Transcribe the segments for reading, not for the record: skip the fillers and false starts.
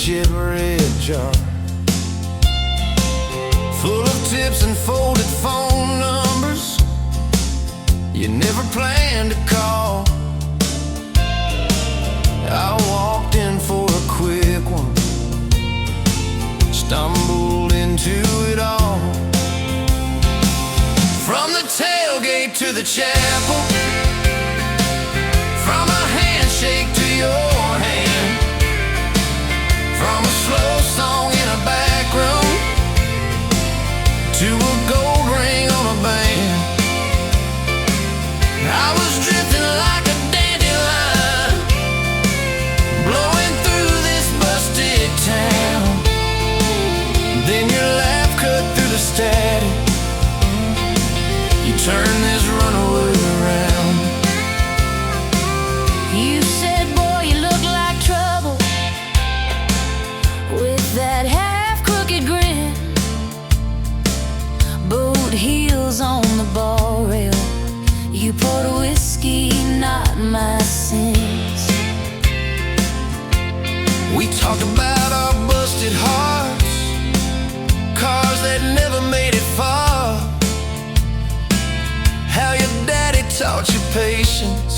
shit red jar full of tips and folded phone numbers you never planned to call. I walked in for a quick one, stumbled into it all. From the tailgate to the chapel, from a handshake to your hand, from a slow song in a back room to a gold ring on a band. I was drifting like a dandelion, blowing through this busted town. Then your laugh cut through the static, you turn this runaway around. You said, boy, you look like trouble, with that half-crooked grin, boot heels on the bar rail. You poured whiskey, not my sins. We talked about our busted hearts, cars that never made it far, how your daddy taught you patience,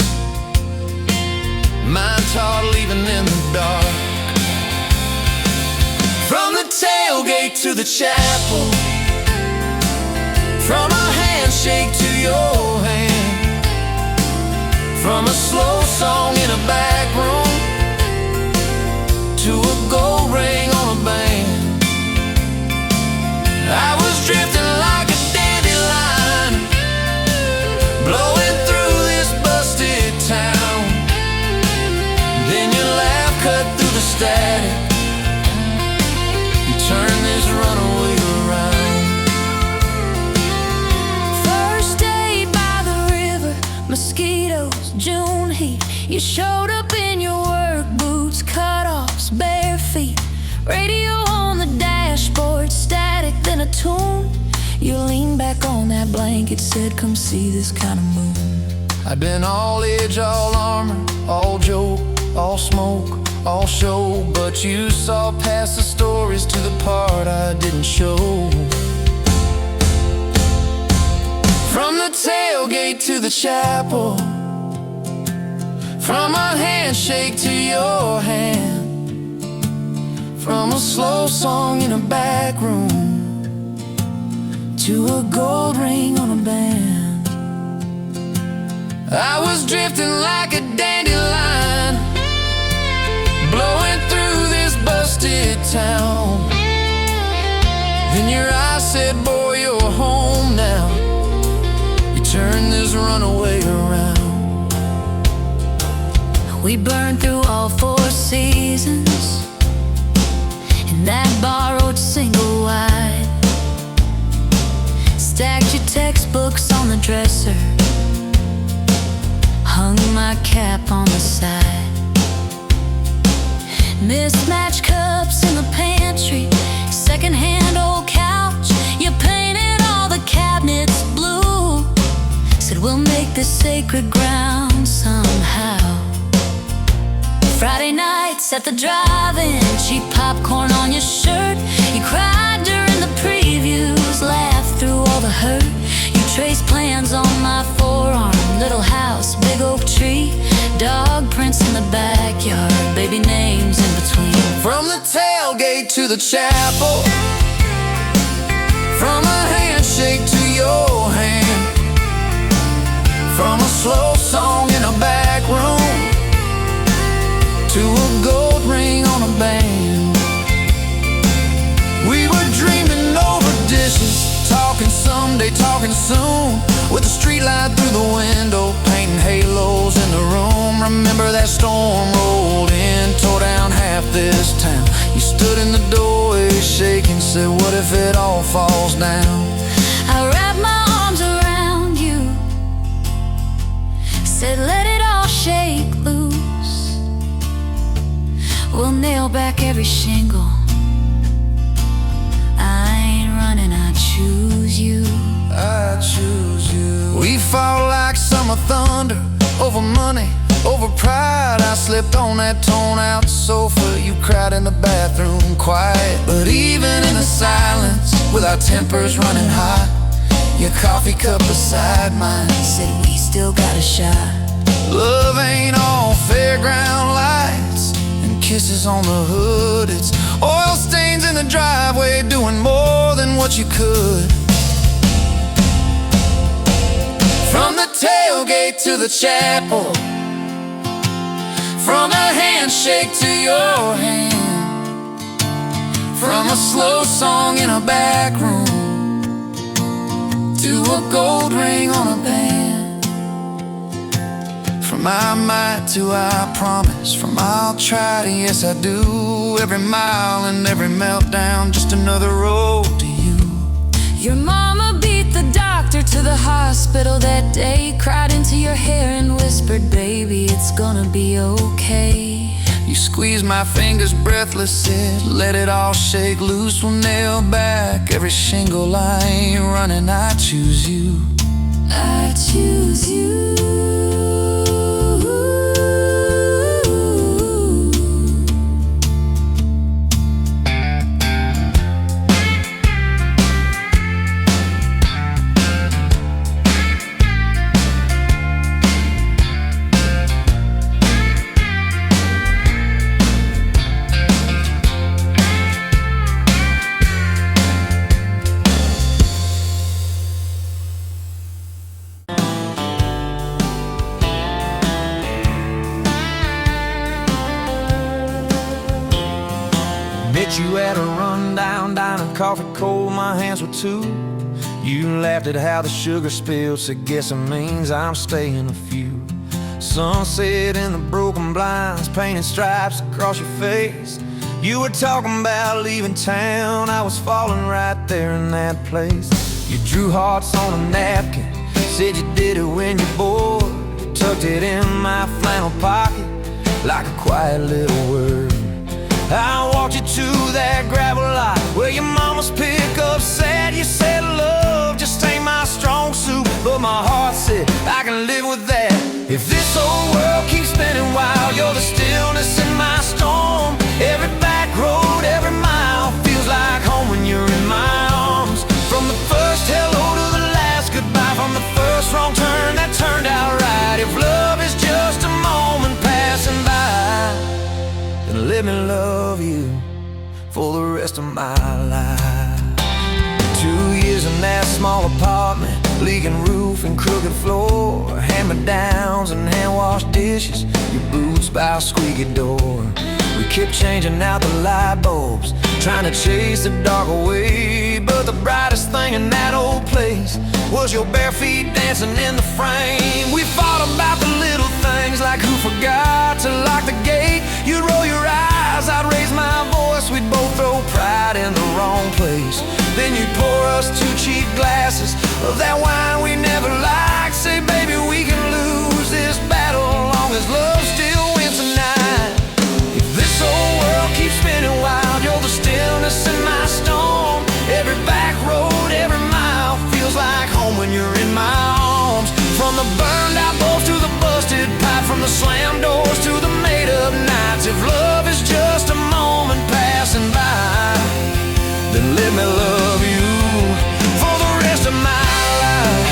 mine taught leaving in the dark. From the tailgate to the chapel, from a handshake to your hand, from a slow song in a back room to a gold ring on a band. I was drifting like a dandelion, blowing through this busted town. Then your laugh cut through the static, you turn this runaway around. First day by the river, mosquitoes, June heat. You showed up in your work boots, cutoffs, bare feet, radio on the dashboard, static, then a tune. You leaned back on that blanket, said, come see this kind of moon. I'd been all edge, all armor, all joke, all smoke, all show, but you saw past the stories to the part I didn't show. From the tailgate to the chapel, from a handshake to your hand, from a slow song in a back room to a gold ring on a band. I was drifting like a dandelion, blowing through this busted town. Then your eyes said, boy, you're home now. You turned this runaway around. We burned through all 4 seasons in that borrowed single wide. Stacked your textbooks on the dresser, hung my cap on the side. Mismatched cups in the pantry, secondhand old couch. You painted all the cabinets blue, said we'll make this sacred ground somehow. Friday nights at the drive-in, cheap popcorn on your shirt. You cried during the previews, laughed through all the hurt. You traced plans on my forearm, little house, big oak tree, dog prints in the backyard, baby names in between. From the tailgate to the chapel, from a handshake to your hand, from a slow song in a back room to a gold ring on a band. We were dreaming over dishes, talking someday, talking soon, with a street light through the window, painting halos in the room. Remember that storm rolled in, tore down half this town. You stood in the doorway shaking, said, what if it all falls down? I wrapped my arms around you, said let it all shake loose. We'll nail back every shingle. I ain't running, I choose you. I choose you. We fought like summer thunder over money, Over pride, I slipped on that torn-out sofa. You cried in the bathroom, quiet. But even in the silence, with our tempers running hot, your coffee cup beside mine said we still got a shot. Love ain't all fairground lights and kisses on the hood. It's oil stains in the driveway, doing more than what you could. From the tailgate to the chapel, from a handshake to your hand, from a slow song in a back room to a gold ring on a band. From I might to I promise, from I'll try to yes I do. Every mile and every meltdown, just another road to you. Your mama beat the doctor to the hospital that day, cried into your hair and whispered, baby, it's gonna be okay. You squeezed my fingers breathless, said, let it all shake loose. We'll nail back every shingle. I ain't running, I choose you. I choose you. Met you at a rundown diner, coffee cold, my hands were two. You laughed at how the sugar spilled, said guess it means I'm staying a few. Sunset in the broken blinds, painted stripes across your face. You were talking about leaving town, I was falling right there in that place. You drew hearts on a napkin, said you did it when you're bored. You tucked it in my flannel pocket like a quiet little word. I walked you to that gravel lot where your mama's pickup sat. You said love just ain't my strong suit, but my heart said I can live with that. If this old world keeps spinning wild, you're the stillness in my storm. Every back road, every mile feels like home when you're in my arms. From the first hello to the last goodbye, from the first wrong turn that turned out right. If love is just a moment passing by, then let me love you for the rest of my life. 2 years in that small apartment, leaking roof and crooked floor, hand-me-downs and hand-washed dishes, your boots by a squeaky door. We kept changing out the light bulbs, trying to chase the dark away, but the brightest thing in that old place was your bare feet dancing in the frame. We fought about the little things, like who forgot to lock the gate. You'd roll your eyes, I'd raise my voice, we'd both throw pride in the wrong place. Then you'd pour us 2 cheap glasses of that wine we never liked, say baby we can lose this battle long as love still wins tonight. If this old world keeps spinning wild, you're the stillness in my storm. Every back road, every mile feels like home when you're in my arms. From the burned out bulbs to the busted pipe, from the slammed doors to the made up nights. If love is just a moment passing by, then let me love you for the rest of my life.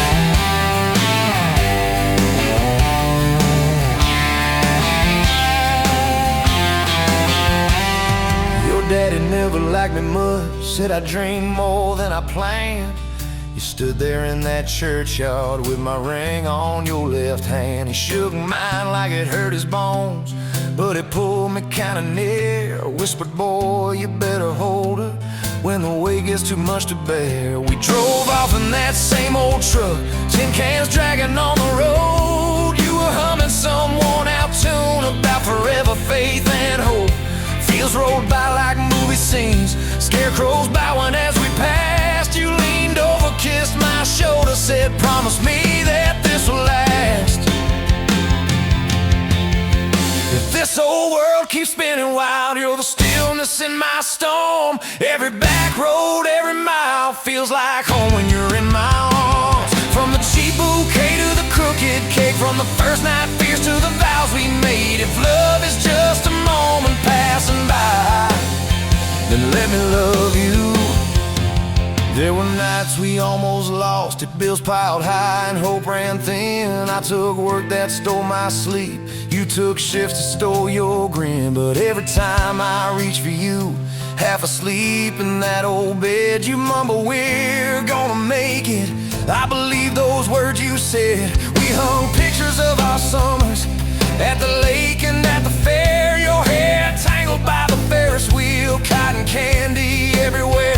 Your daddy never liked me much, said I dreamed more than I planned. You stood there in that churchyard with my ring on your left hand. He shook mine like it hurt his bones, but he pulled me kinda near, whispered, boy, you better hold her when the weight gets too much to bear. We drove off in that same old truck, tin cans dragging on the road. You were humming some worn out tune about forever faith and hope. Fields rolled by like movie scenes, scarecrows bowing as we passed. You leaned over, kissed my shoulder, said promise me that this will last. If this old world keeps spinning wild, you're the stillness in my storm. Every back road, every mile feels like home when you're in my arms. From the cheap bouquet to the crooked cake, from the first night fierce Here's to the vows we made. If love is just a moment passing by, then let me love you. There were nights we almost lost it, bills piled high and hope ran thin. I took work that stole my sleep, you took shifts that stole your grin. But every time I reach for you, half asleep in that old bed, you mumble, we're gonna make it. I believe those words you said. We hung pictures of our summers at the lake and at the fair. Your hair tangled by the Ferris wheel, cotton candy everywhere.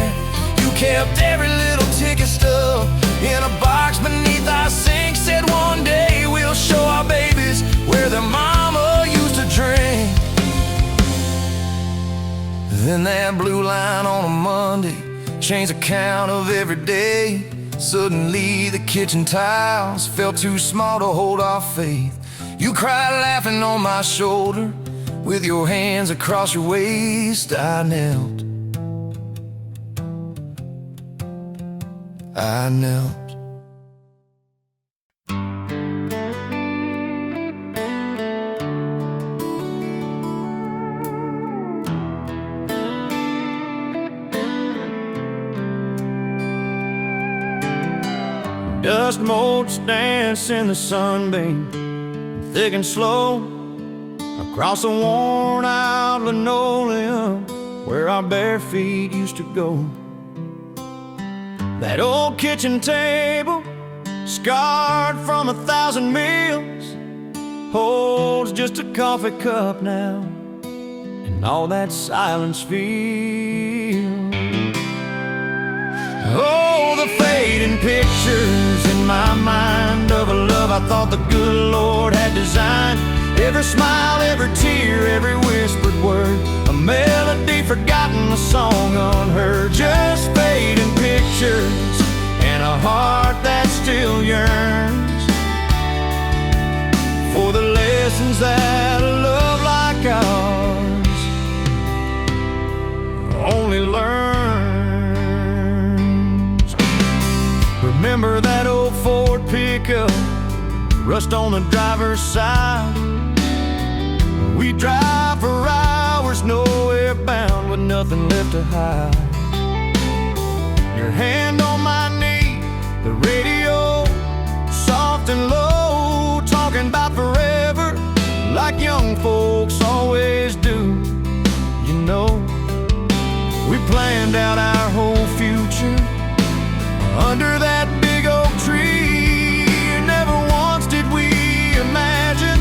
You kept every little ticket stub in a box beneath our sink. Said one day we'll show our babies where their mama used to drink. Then that blue line on a Monday changed the count of every day. Suddenly the kitchen tiles felt too small to hold our faith. You cried laughing on my shoulder with your hands across your waist. I knelt. Dust motes dance in the sunbeam, thick and slow, across the worn out linoleum where our bare feet used to go. That old kitchen table, scarred from 1,000 meals, holds just a coffee cup now, and all that silence feels. Oh, the fading pictures in my mind of a love I thought the good Lord had designed. Every smile, every tear, every whispered word, a melody forgotten, a song unheard. Just fading pictures and a heart that still yearns for the lessons that a love like ours only learns. Remember that old Ford pickup, rust on the driver's side. We drive for hours, nowhere bound, with nothing left to hide. Your hand on my knee, the radio, soft and low, talking about forever, like young folks always do. You know, we planned out our whole future under that big oak tree. Never once did we imagine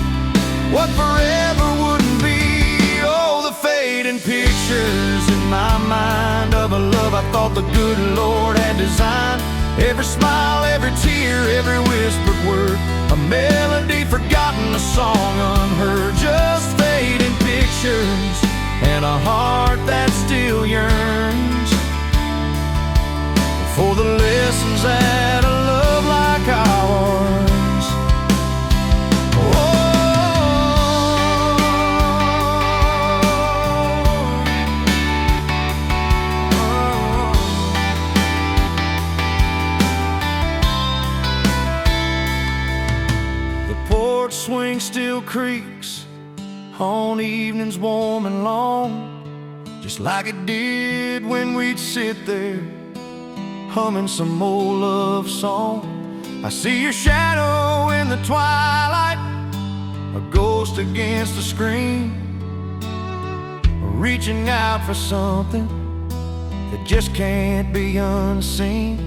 what forever wouldn't be. Oh, the fading pictures in my mind of a love I thought the good Lord had designed. Every smile, every tear, every whispered word, a melody forgotten, a song unheard. Just fading pictures and a heart that still yearns for the lessons that a love like ours. The porch swing still creaks on evenings warm and long, just like it did when we'd sit there humming some old love song. I see your shadow in the twilight, a ghost against the screen, reaching out for something that just can't be unseen.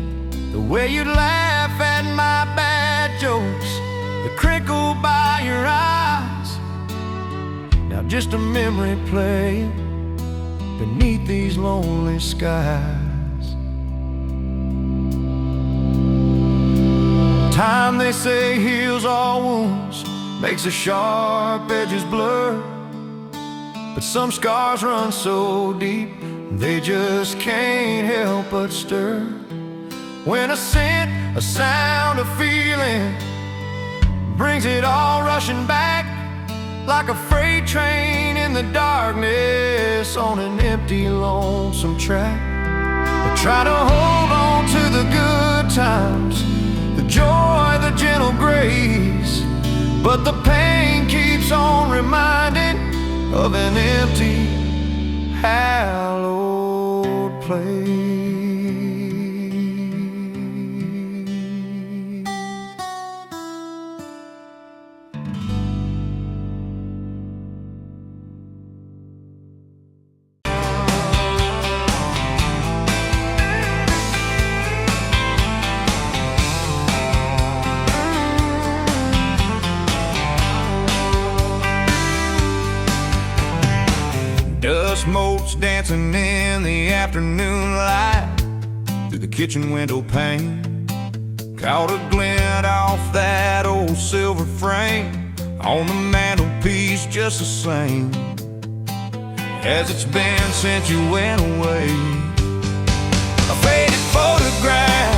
The way you laugh at my bad jokes, the crinkle by your eyes, now just a memory playing beneath these lonely skies. Time, they say, heals all wounds, makes the sharp edges blur, but some scars run so deep they just can't help but stir. When a scent, a sound, a feeling brings it all rushing back, like a freight train in the darkness on an empty, lonesome track. I try to hold on to the good times, the joy, the gentle grace, but the pain keeps on reminding of an empty, hallowed place. Dust motes dancing in the afternoon light through the kitchen window pane. Caught a glint off that old silver frame on the mantelpiece, just the same as it's been since you went away. A faded photograph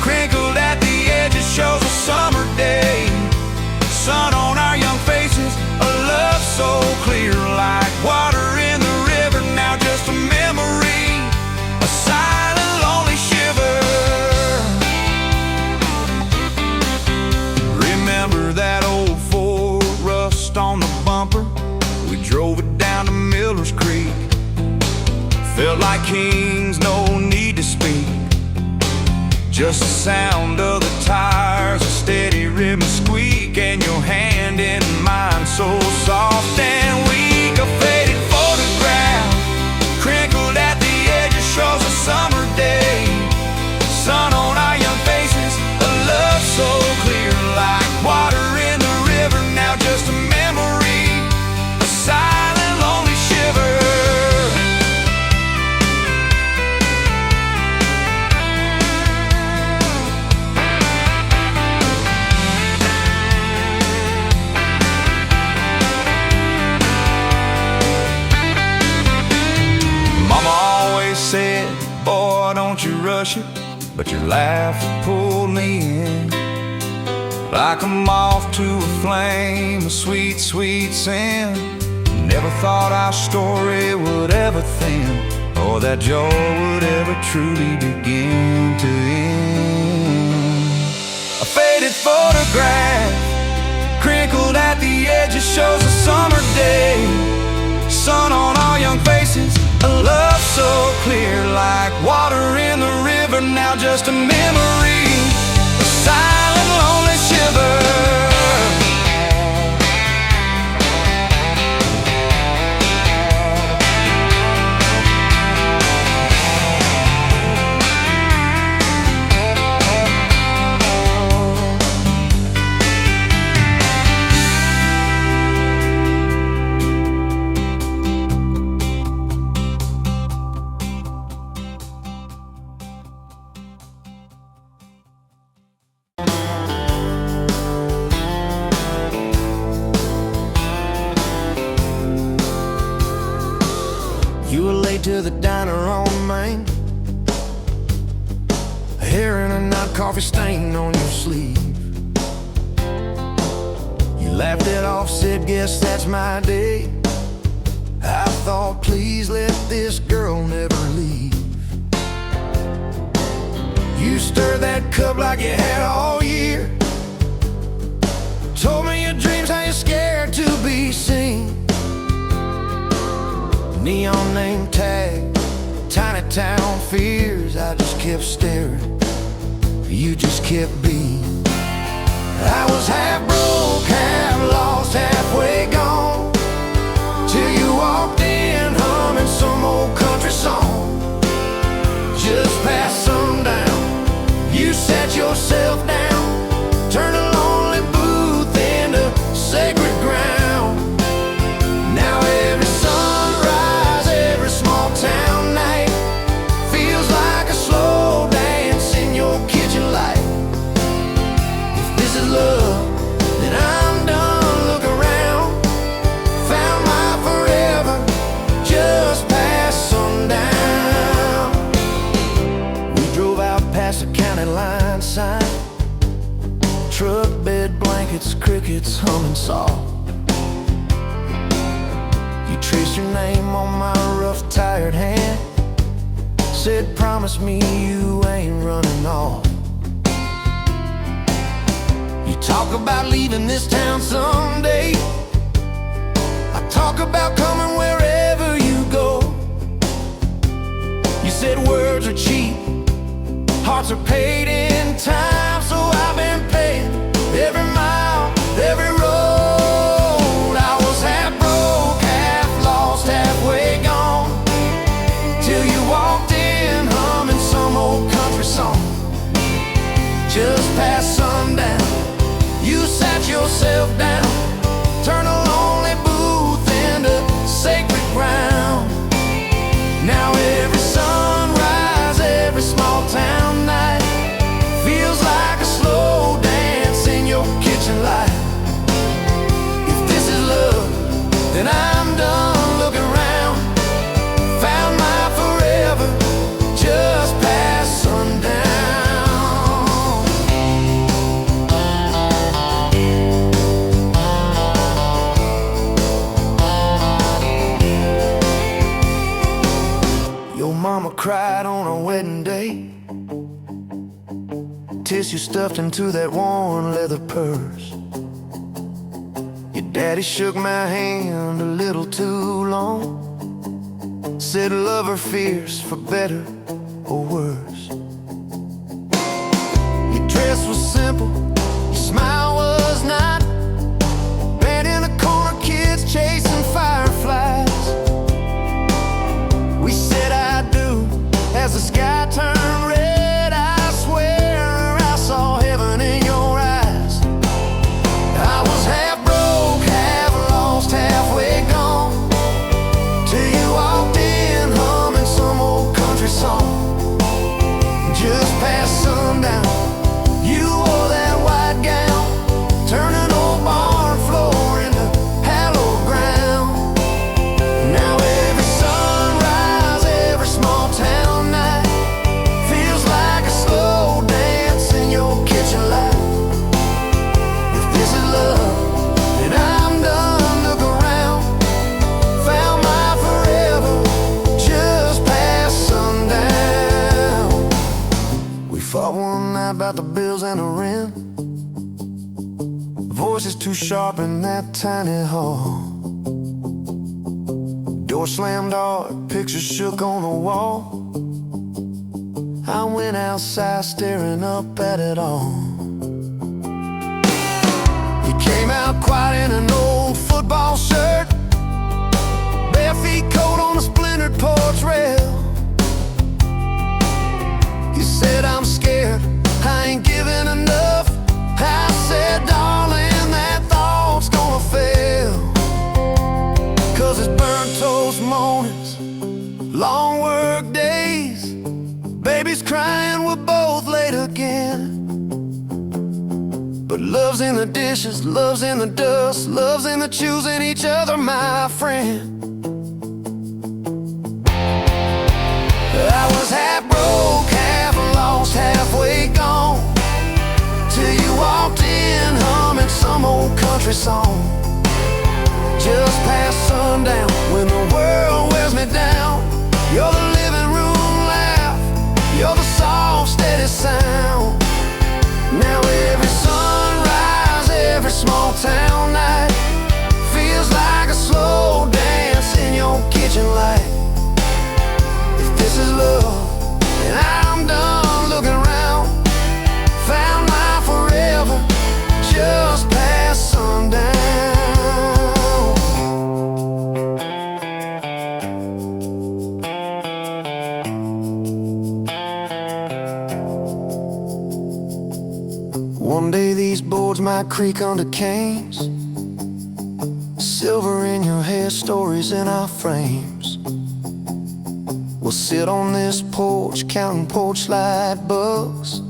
crinkled at the edges shows a summer day. Sun on our young faces, a love so clear like water in the river. Now just a memory, a silent, lonely shiver. Remember that old Ford, rust on the bumper? We drove it down to Miller's Creek. Felt like kings, no need to speak. Just the sound of the tires, a steady rhythm squeak, and your hand in mine so soft and weak. A faded photograph crinkled at the edges shows a summer day. Sun on our young faces, a love so clear like water in the river. Now just a memory, a silent, lonely shiver. Said, boy, don't you rush it, but your laugh pulled me in like a moth to a flame, a sweet, sweet sin. Never thought our story would ever thin, or that joy would ever truly begin to end. A faded photograph crinkled at the edges shows a summer day. Sun on our young faces, a love so clear like water in the river. Now just a memory, a silent, lonely shiver. You were late to the diner on Main, hair in a knot, coffee stain on your sleeve. You laughed it off, said, guess that's my day. I thought, please let this girl never leave. You stirred that cup like you had all year. Told me your dreams, how you're scared to be seen. Neon name tag, tiny town fears. I just kept staring, you just kept being. I was half broke, half lost, halfway gone, till you walked in humming some old country song. Just past sundown, you sat yourself down, turned a lonely booth into sacred ground. Now every sunrise, every small town night feels like a slow dance in your kitchen light. If this is love, then I'm done. Look around, found my forever just past sundown. We drove out past the county line sign, truck bed blankets, crickets humming soft. You traced your name on my rough, tired hand, said, promise me you ain't running off. You talk about leaving this town someday, Talk about coming wherever you go. You said words are cheap, hearts are paid in time. So I've been paying every mile, every road. I was half broke, half lost, halfway gone, till you walked in humming some old country song. Just past sundown, you sat yourself down, turned a lonely booth into sacred ground. Now every sunrise, every small town night feels like a slow dance in your kitchen light. If this is love, then I'm done looking around. Found my forever just past sundown. Your mama cried on our wedding day, tissue stuffed into that worn leather purse. Your daddy shook my hand a little too long, said love or fears for better or worse. Your dress was simple, your smile was not. Band in the corner, kids chasing fireflies. We said I do as the sky turned red. I swear I saw heaven in your eyes. I was half broke, half lost, halfway gone, till you walked in humming some old country song. Just past sundown, you wore that white gown, turning old barn floor into hallowed ground. Now every sunrise, every small town night feels like a slow dance in your kitchen light. If this is love, then I'm done looking around. Found my forever just past sundown. We fought one night about the bills and the rent, voices too sharp in that tiny hall. Door slammed hard, pictures shook on the wall. I went outside staring up at it all. He came out quiet in an old football shirt, bare feet cold on a splintered porch rail. He said, I'm scared, I ain't giving enough. I said, darling, that thought's gonna fail. 'Cause it's burnt toast mornings, long work days, babies crying, we're both late again. But love's in the dishes, love's in the dust, love's in the choosing each other, my friend. I was half broke, half lost, halfway gone, till you walked in humming some old country song. Just past sundown, when the world wears me down, you're the living room laugh, you're the soft, steady sound. Now every sunrise, every small town night feels like a slow dance in your kitchen light. If this is love, then I'm done looking around. Found my forever just past sundown. One day these boards might creak under canes, silver in your hair, stories in our frames. We'll sit on this porch, counting porch light bugs,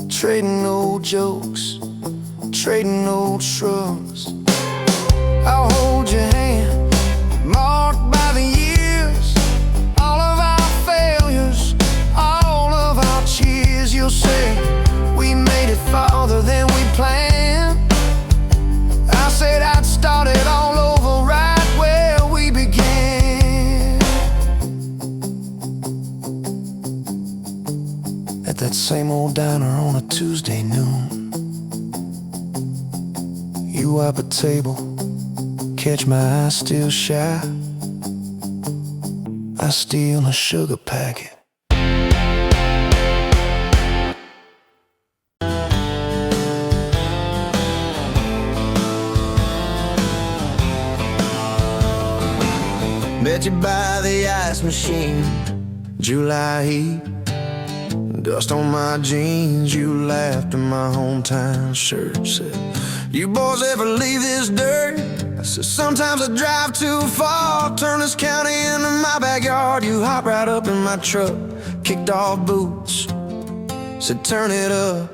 trading old jokes, trading old shrugs. I'll hold your hand, marked by the years, all of our failures, all of our cheers. You'll say, we made it farther than we planned. I said I'd start it all over right where we began. At that same old diner on a Tuesday noon, you wipe a table, catch my eye still shy, I steal a sugar packet. Met you by the ice machine, July heat, dust on my jeans. You laughed in my hometown shirt. Said, you boys ever leave this dirt? I said, sometimes I drive too far. Turn this county into my backyard. You hop right up in my truck, kicked off boots, said turn it up.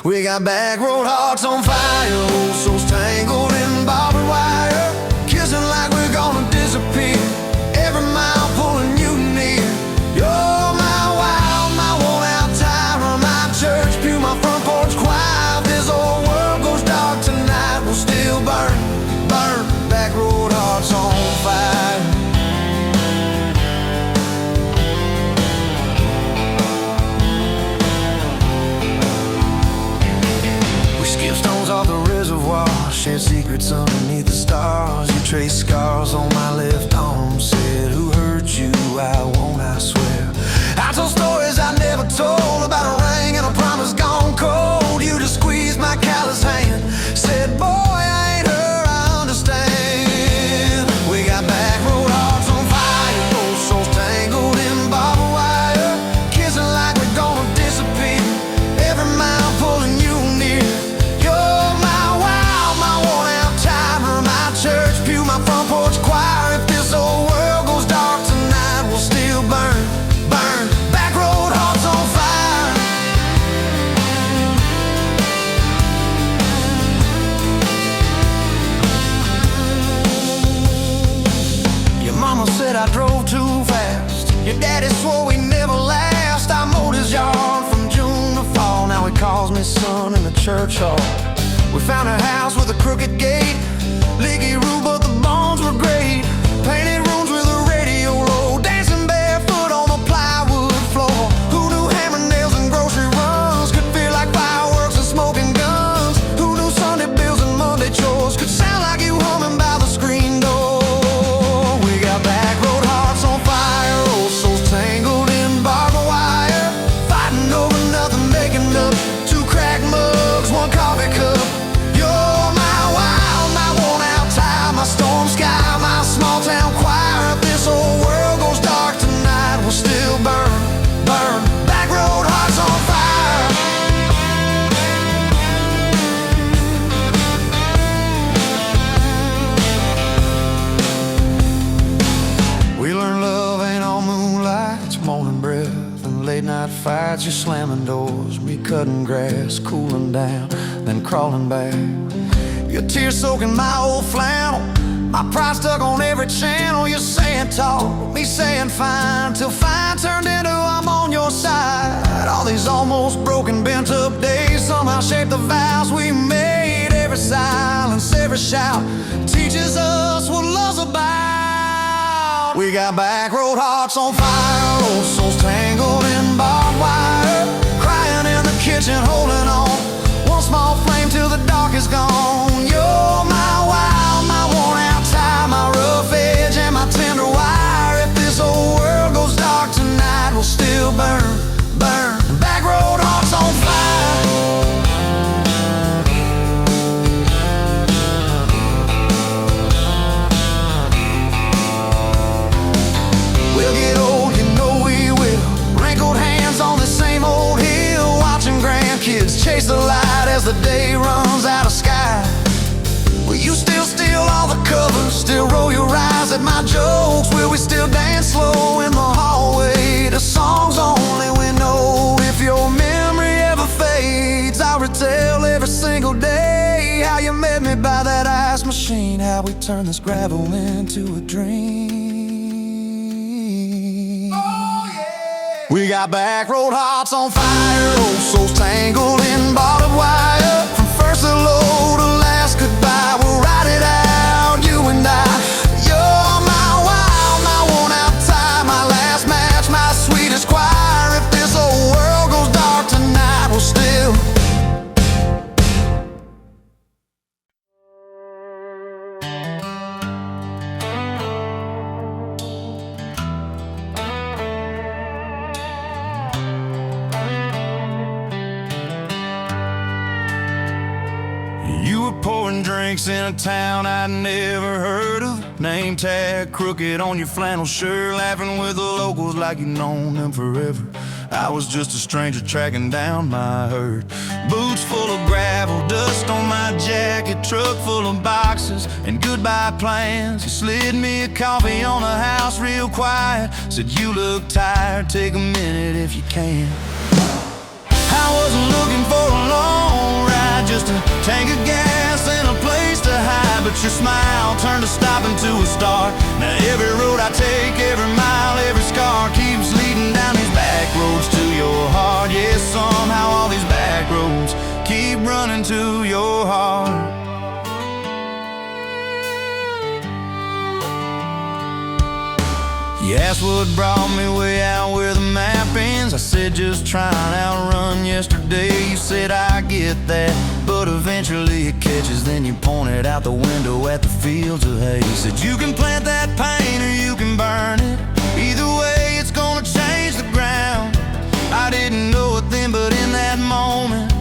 We got back road hearts on fire, old souls tangled in barbed wire, kissing like we're gonna disappear. Every mile pulling you near. You're my wild, my worn out tire, my church pew, my front porch choir. If this old world goes dark tonight, we'll still burn, burn. Back road hearts on fire. We skip stones off the reservoir, shared secrets underneath the stars. You traced scars on my left arm, said who hurt you, I won't, I swear. I told stories I never told, about a ring and a promise gone cold. You just squeezed my callous hand, said boy I ain't her, I understand. We got back road hearts on fire, old souls tangled in barbed wire, kissing like we're gonna disappear. Every mile pulling you near. You're my wild, my worn out timer, my church pew, my front porch choir. If this old world goes dark tonight, we'll still burn, burn. Back road hearts on fire. Your mama said I drove too fast. Your daddy swore we never last. I mowed his yard from June to fall. Now he calls me son in the church hall. We found a house with a crooked gate, leaky roof, but the bones were great. Painted rooms with a radio low, dancing barefoot on the plywood floor. Who knew hammer nails and grocery runs could feel like fireworks and smoking guns? Who knew Sunday bills and Monday chores could sound like you humming by the screen door? We got back road hearts on fire, old souls tangled in barbed wire, fighting over nothing, making up two cracked mugs, one coffee cup. You're my wild, my worn out tire, my storm sky, my small town choir. If this old world goes dark tonight, we'll still burn, burn. Back road hearts on fire. We learned love ain't all moonlight, it's morning breath and late night fights. You're slamming doors, me cutting grass, cooling down, then crawling back. Your tears soaking my old flannel, my pride stuck on every channel. You're saying talk, me saying fine, till fine turned into I'm on your side. All these almost broken, bent up days somehow shaped the vows we made. Every silence, every shout teaches us what love's about. We got back road hearts on fire, old souls tangled in barbed wire, crying in the kitchen, holding on. One small flame till the dark is gone. You're my wild, my worn out tire, my rough edge and my tender wire. If this old world goes dark tonight, we'll still burn, burn. Back road hearts on fire. We'll get old, you know we will. Wrinkled hands on the same old hill, watching grandkids chase the light as the day runs out of sky. Will you still steal all the covers, still roll your eyes at my jokes? Will we still dance slow in the hallway to songs only we know? If your memory ever fades, I'll retell every single day how you met me by that ice machine, how we turned this gravel into a dream. Oh, yeah. We got back road hearts on fire, old souls tangled in barbed wire. From first hello to last goodbye, we'll ride it out, you and I. You're my wild, my worn out tire, my last match, my sweetest choir. If this old world goes dark tonight, we'll still. pouring drinks in a town I'd never heard of. Name tag crooked on your flannel shirt, laughing with the locals like you've known them forever. I was just a stranger tracking down my herd. Boots full of gravel, dust on my jacket, truck full of boxes and goodbye plans. He slid me a coffee on the house real quiet, said you look tired, take a minute if you can. I wasn't looking for a long ride, just a tank of gas and a place to hide. But your smile turned a stop into a start. Now every road I take, every mile, every scar keeps leading down these back roads to your heart. Yeah, somehow all these back roads keep running to your heart. You asked what brought me way out where the map ends. I said just trying to outrun yesterday. You said I get that, but eventually it catches. Then you pointed out the window at the fields of hay. Said you can plant that pain or you can burn it. Either way it's gonna change the ground. I didn't know it then, but in that moment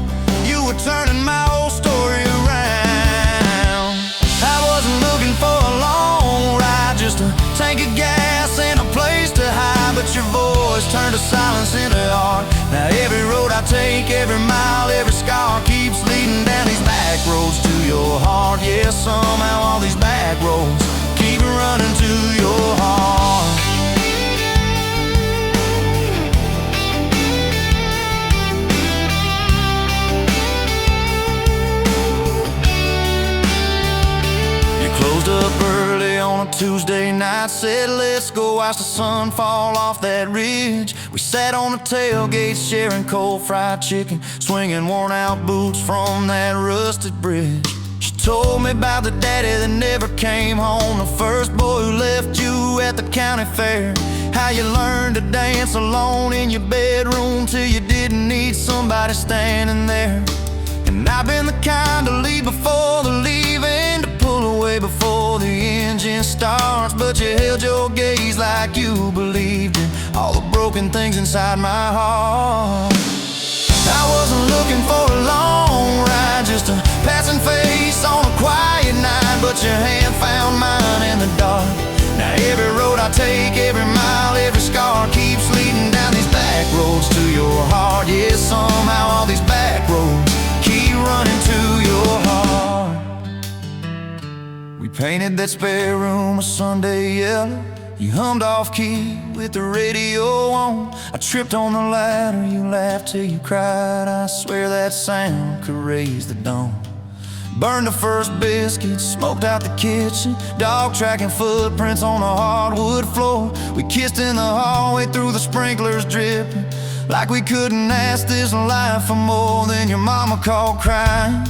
you were turning my whole story around. I wasn't looking for a long ride, just a tank of gas and a place to hide. But your voice turned to silence into art. Now every road I take, every mile, every scar keeps leading down these back roads to your heart. Yeah, somehow all these back roads keep running to your heart. Closed up early on a Tuesday night, said let's go watch the sun fall off that ridge. We sat on the tailgate sharing cold fried chicken, swinging worn out boots from that rusted bridge. She told me about the daddy that never came home, the first boy who left you at the county fair. How you learned to dance alone in your bedroom till you didn't need somebody standing there. And I've been the kind to leave before the leaving, to pull away before the engine starts. But you held your gaze like you believed in all the broken things inside my heart. I wasn't looking for a long ride, just a passing face on a quiet night. But your hand found mine in the dark. Now every road I take, every mile, every scar keeps leading down these back roads to your heart. Yeah, somehow all these back roads keep running to your heart. We painted that spare room a Sunday yellow. You hummed off key with the radio on. I tripped on the ladder, you laughed till you cried. I swear that sound could raise the dawn. Burned the first biscuit, smoked out the kitchen, dog tracking footprints on the hardwood floor. We kissed in the hallway through the sprinklers dripping, like we couldn't ask this life for more. Than your mama called crying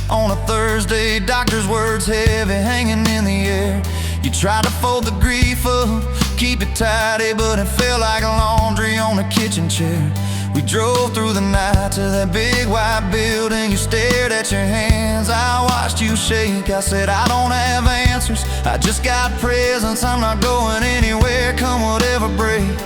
on a Thursday, doctor's words heavy hanging in the air. You tried to fold the grief up, keep it tidy, but it felt like laundry on a kitchen chair. We drove through the night to that big white building. You stared at your hands, I watched you shake. I said I don't have answers, I just got presents. I'm not going anywhere, come whatever breaks.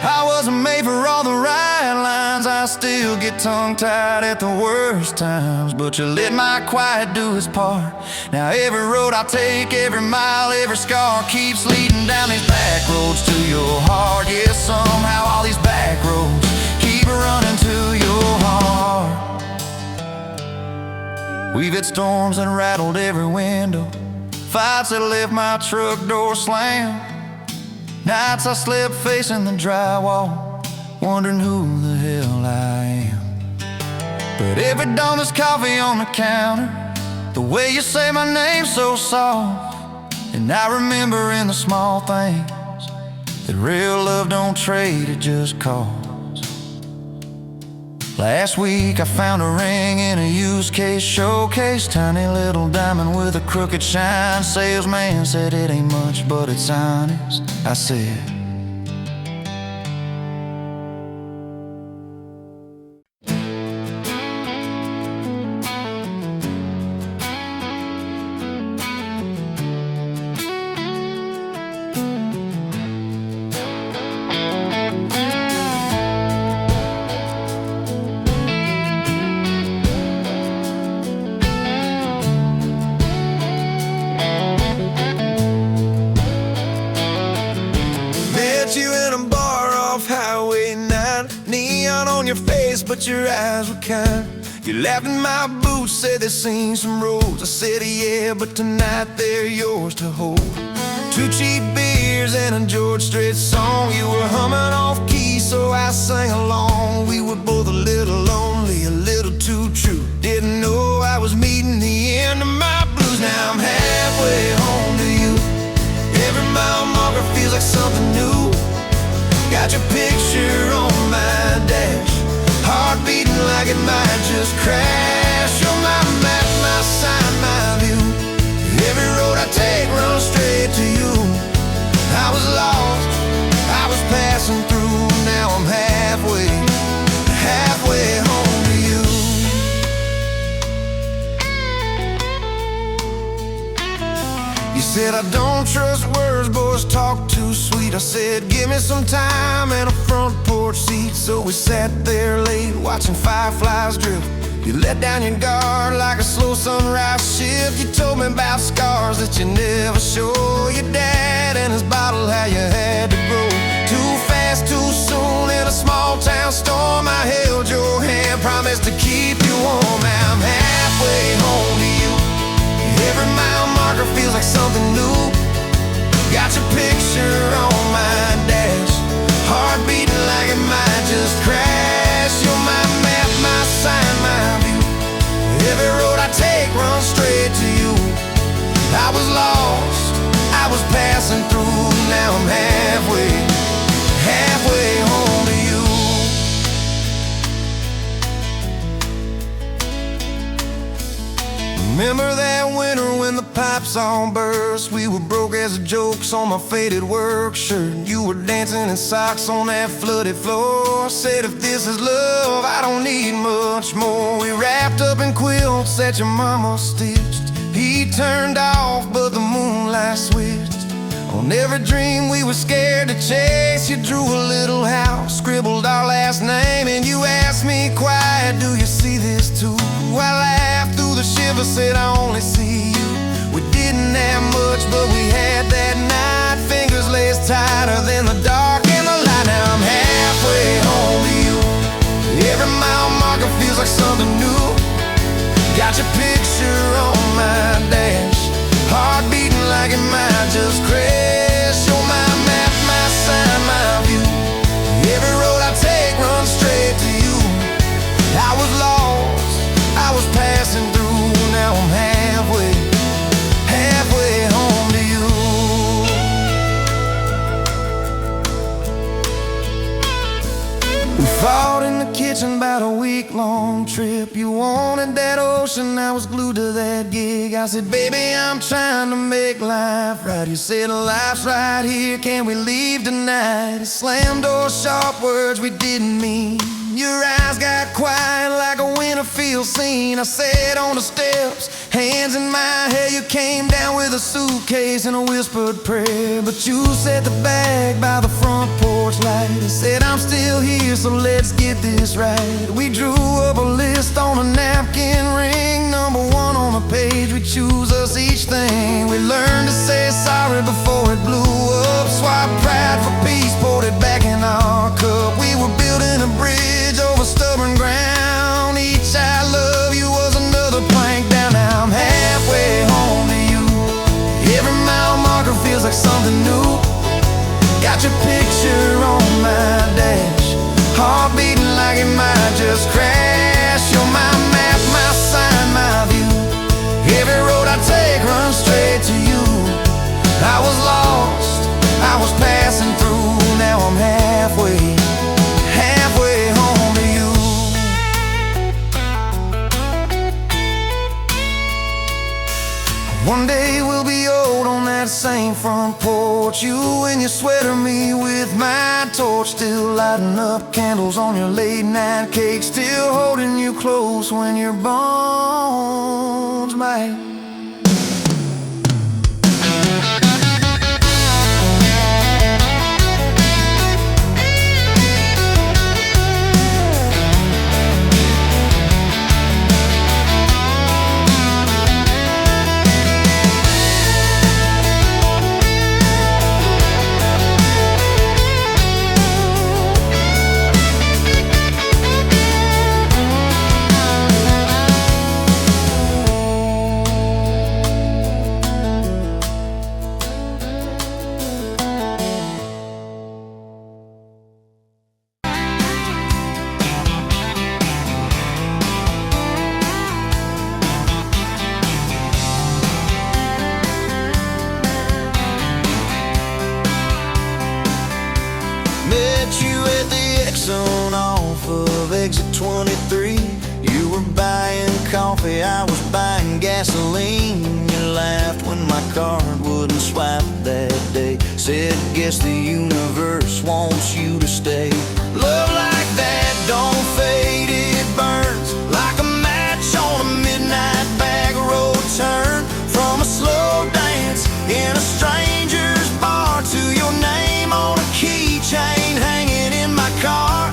I wasn't made for all the right lines, I still get tongue-tied at the worst times. But you let my quiet do its part. Now every road I take, every mile, every scar keeps leading down these back roads to your heart. Yeah, somehow all these back roads keep running to your heart. We've had storms that rattled every window, fights that left my truck door slammed. Nights I slept facing the drywall, wondering who the hell I am. But every dawn there's coffee on the counter, the way you say my name so soft. And I remember in the small things that real love don't trade, it just costs. Last week I found a ring in a used case showcase, tiny little diamond with a crooked shine. Salesman said it ain't much, but it's honest. I said, mind. Neon on your face, but your eyes were kind. You laughed in my boots, said they'd seen some roads. I said yeah, but tonight they're yours to hold. 2 cheap beers and a George Strait song. You were humming off key, so I sang along. We were both a little lonely, a little too true. Didn't know I was meeting the end of my blues. Now I'm halfway home to you. Every mile marker feels like something new. Got your picture on my dash, heart beating like it might just crash. You're my map, my sign, my view. Every road I take runs straight to you. I was lost, I was passing through. Now I'm halfway home to you. You said I don't trust words, boys talk too sweet. I said give me some time and a front porch seat. So we sat there late watching fireflies drift. You let down your guard like a slow sunrise shift. You told me about scars that you never show. Your dad and his bottle, how you had to grow too fast, too soon in a small town storm. I held your hand, promised to keep you warm. Now I'm halfway home to you. Every mile marker feels like something new. Got your picture on my dash, heart beating like it might just crash. You're my map, my sign, my view. Every road I take runs straight to you. I was lost, I was passing through. Now I'm halfway home to you. Remember that winter when the pipes all burst? We were broke as the jokes on my faded work shirt. You were dancing in socks on that flooded floor. Said if this is love, I don't need much more. We wrapped up in quilts that your mama stitched. He turned off, but the moonlight switched. On every dream we were scared to chase, you drew a little house, scribbled our last name, and you asked me quiet, do you see this too? I laughed through the shiver, said I only see you. We didn't have much, but we had that night. Fingers laced tighter than the dark and the light. Now I'm halfway home to you. Every mile marker feels like something new. Got your picture on my dash, heart beating like it might just crash. You're my map, my sign, my view. Every road I take runs straight to you. I was lost, I was passing through. Now I'm halfway home to you. We fought in the kitchen about a week-long trip. You wanted that ocean, I was glued to that gig. I said, baby, I'm trying to make life right. You said, life's right here, can we leave tonight? It slammed doors, sharp words we didn't mean. Your eyes got quiet like a winter field scene. I sat on the steps, hands in my hair. You came down with a suitcase and a whispered prayer. But you set the bag by the front porch light and said, I'm still here, so let's get this right. We drew up a list on a napkin ring, number 1 on the page. We choose us each thing. We learned to say sorry before it blew up. Swap pride for peace, poured it back in our cup. We were building a bridge over stubborn ground. Each I love you was another plank down. Now I'm halfway home to you. Every mile marker feels like something new. Got your picture on my dash, heart beating like it might just crash. You're my map, my sign, my view. Every road I take runs straight to you. I was lost, I was passing through. Now I'm halfway home to you. One day we'll be old on that same front porch. You in your sweater, me with my torch. Still lighting up candles on your late night cake. Still holding you close when your bones bite. 23. You were buying coffee, I was buying gasoline. You laughed when my card wouldn't swipe that day. Said, guess the universe wants you to stay. Love like that don't fade, it burns like a match on a midnight back road turn. From a slow dance in a stranger's bar to your name on a keychain hanging in my car.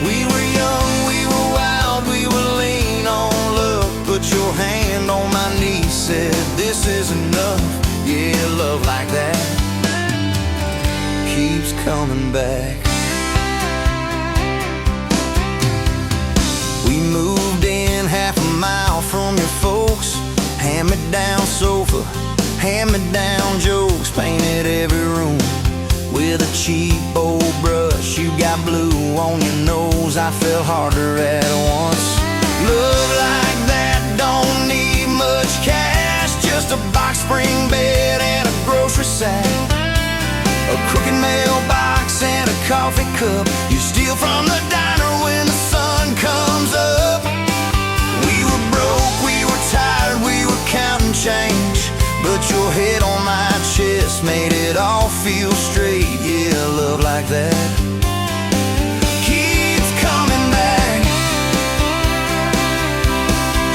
We were young, we were wild, we were lean on love. Put your hand on my knee, said this is enough. Yeah, love like that keeps coming back. We moved in half a mile from your folks. Hand-me-down sofa, hand-me-down jokes. Painted every room with a cheap old brush. You got blue on your nose, I fell harder at once. Love like that don't need much cash, just a box spring bed and a grocery sack, a crooked mailbox and a coffee cup. You steal from the diner when the sun comes up. We were broke, we were tired, we were counting change, but your head on my chest made it all feel straight. Yeah, love like that keeps coming back.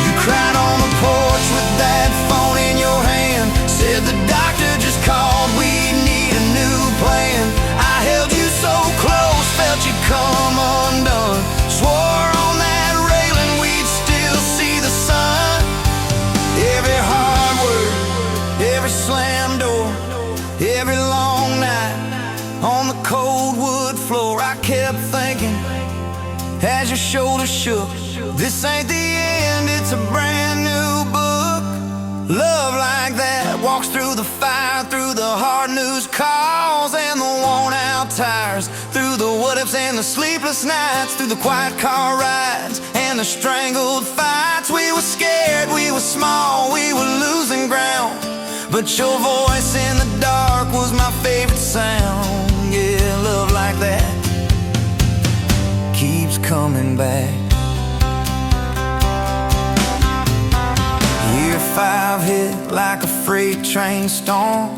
You cried on the porch with that phone in your hand. Said the doctor just called, we need a new plan. I held you so close, felt you come undone. Swore on that railing we'd still see the sun. Every hard word, every slam door, every long night on the cold wood floor, I kept thinking as your shoulders shook, this ain't the end, it's a brand new book. Love like that walks through the fire, through the hard news calls and the worn out tires, through the what ifs and the sleepless nights, through the quiet car rides and the strangled fights. We were scared, we were small, we were losing ground, but your voice in the dark was my favorite sound. Yeah, love like that keeps coming back. Year 5 hit like a freight train storm.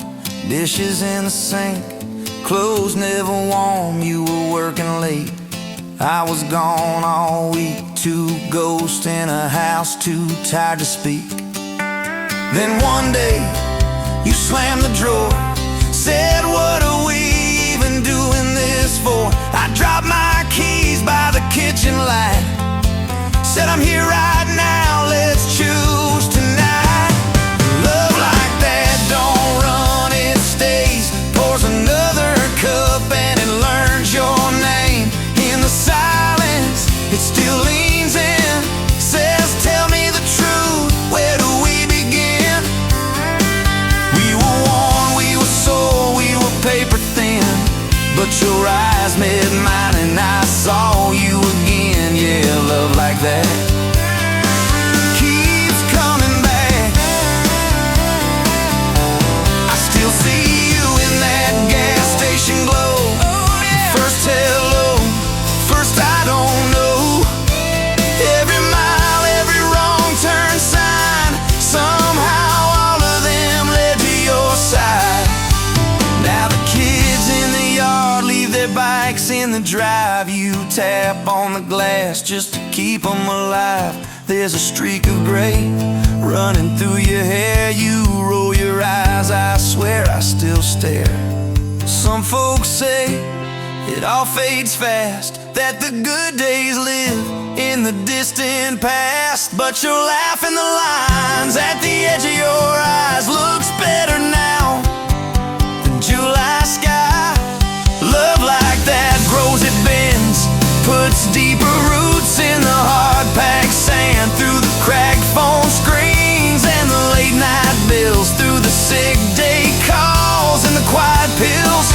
Dishes in the sink, clothes never warm. You were working late, I was gone all week. 2 ghosts in a house, too tired to speak. Then one day you slammed the drawer, said, what are we even doing this for? I dropped my keys by the kitchen light, said I'm here right now, let's choose tonight. Love like that don't run, it stays. Pours another cup and it learns your name. In the silence, it still leans in, says tell me the truth, where do we begin? We were worn, we were sore, we were paper thin, but your eyes met mine and I saw you again. Yeah, love like that keeps coming back. I still see you in that gas station glow. First hello, first I don't know. Every mile, every wrong turn sign, somehow all of them led to your side. Now the kids in the yard leave their bikes in the drive. You tap on the glass just to keep them alive. There's a streak of gray running through your hair. You roll your eyes, I swear I still stare. Some folks say it all fades fast, that the good days live in the distant past, but your laugh in the lines at the edge of your eyes looks better now than July sky. Love like that grows, it bends, puts deeper roots in the hard-packed sand, through the cracked phone screens and the late-night bills, through the sick day calls and the quiet pills.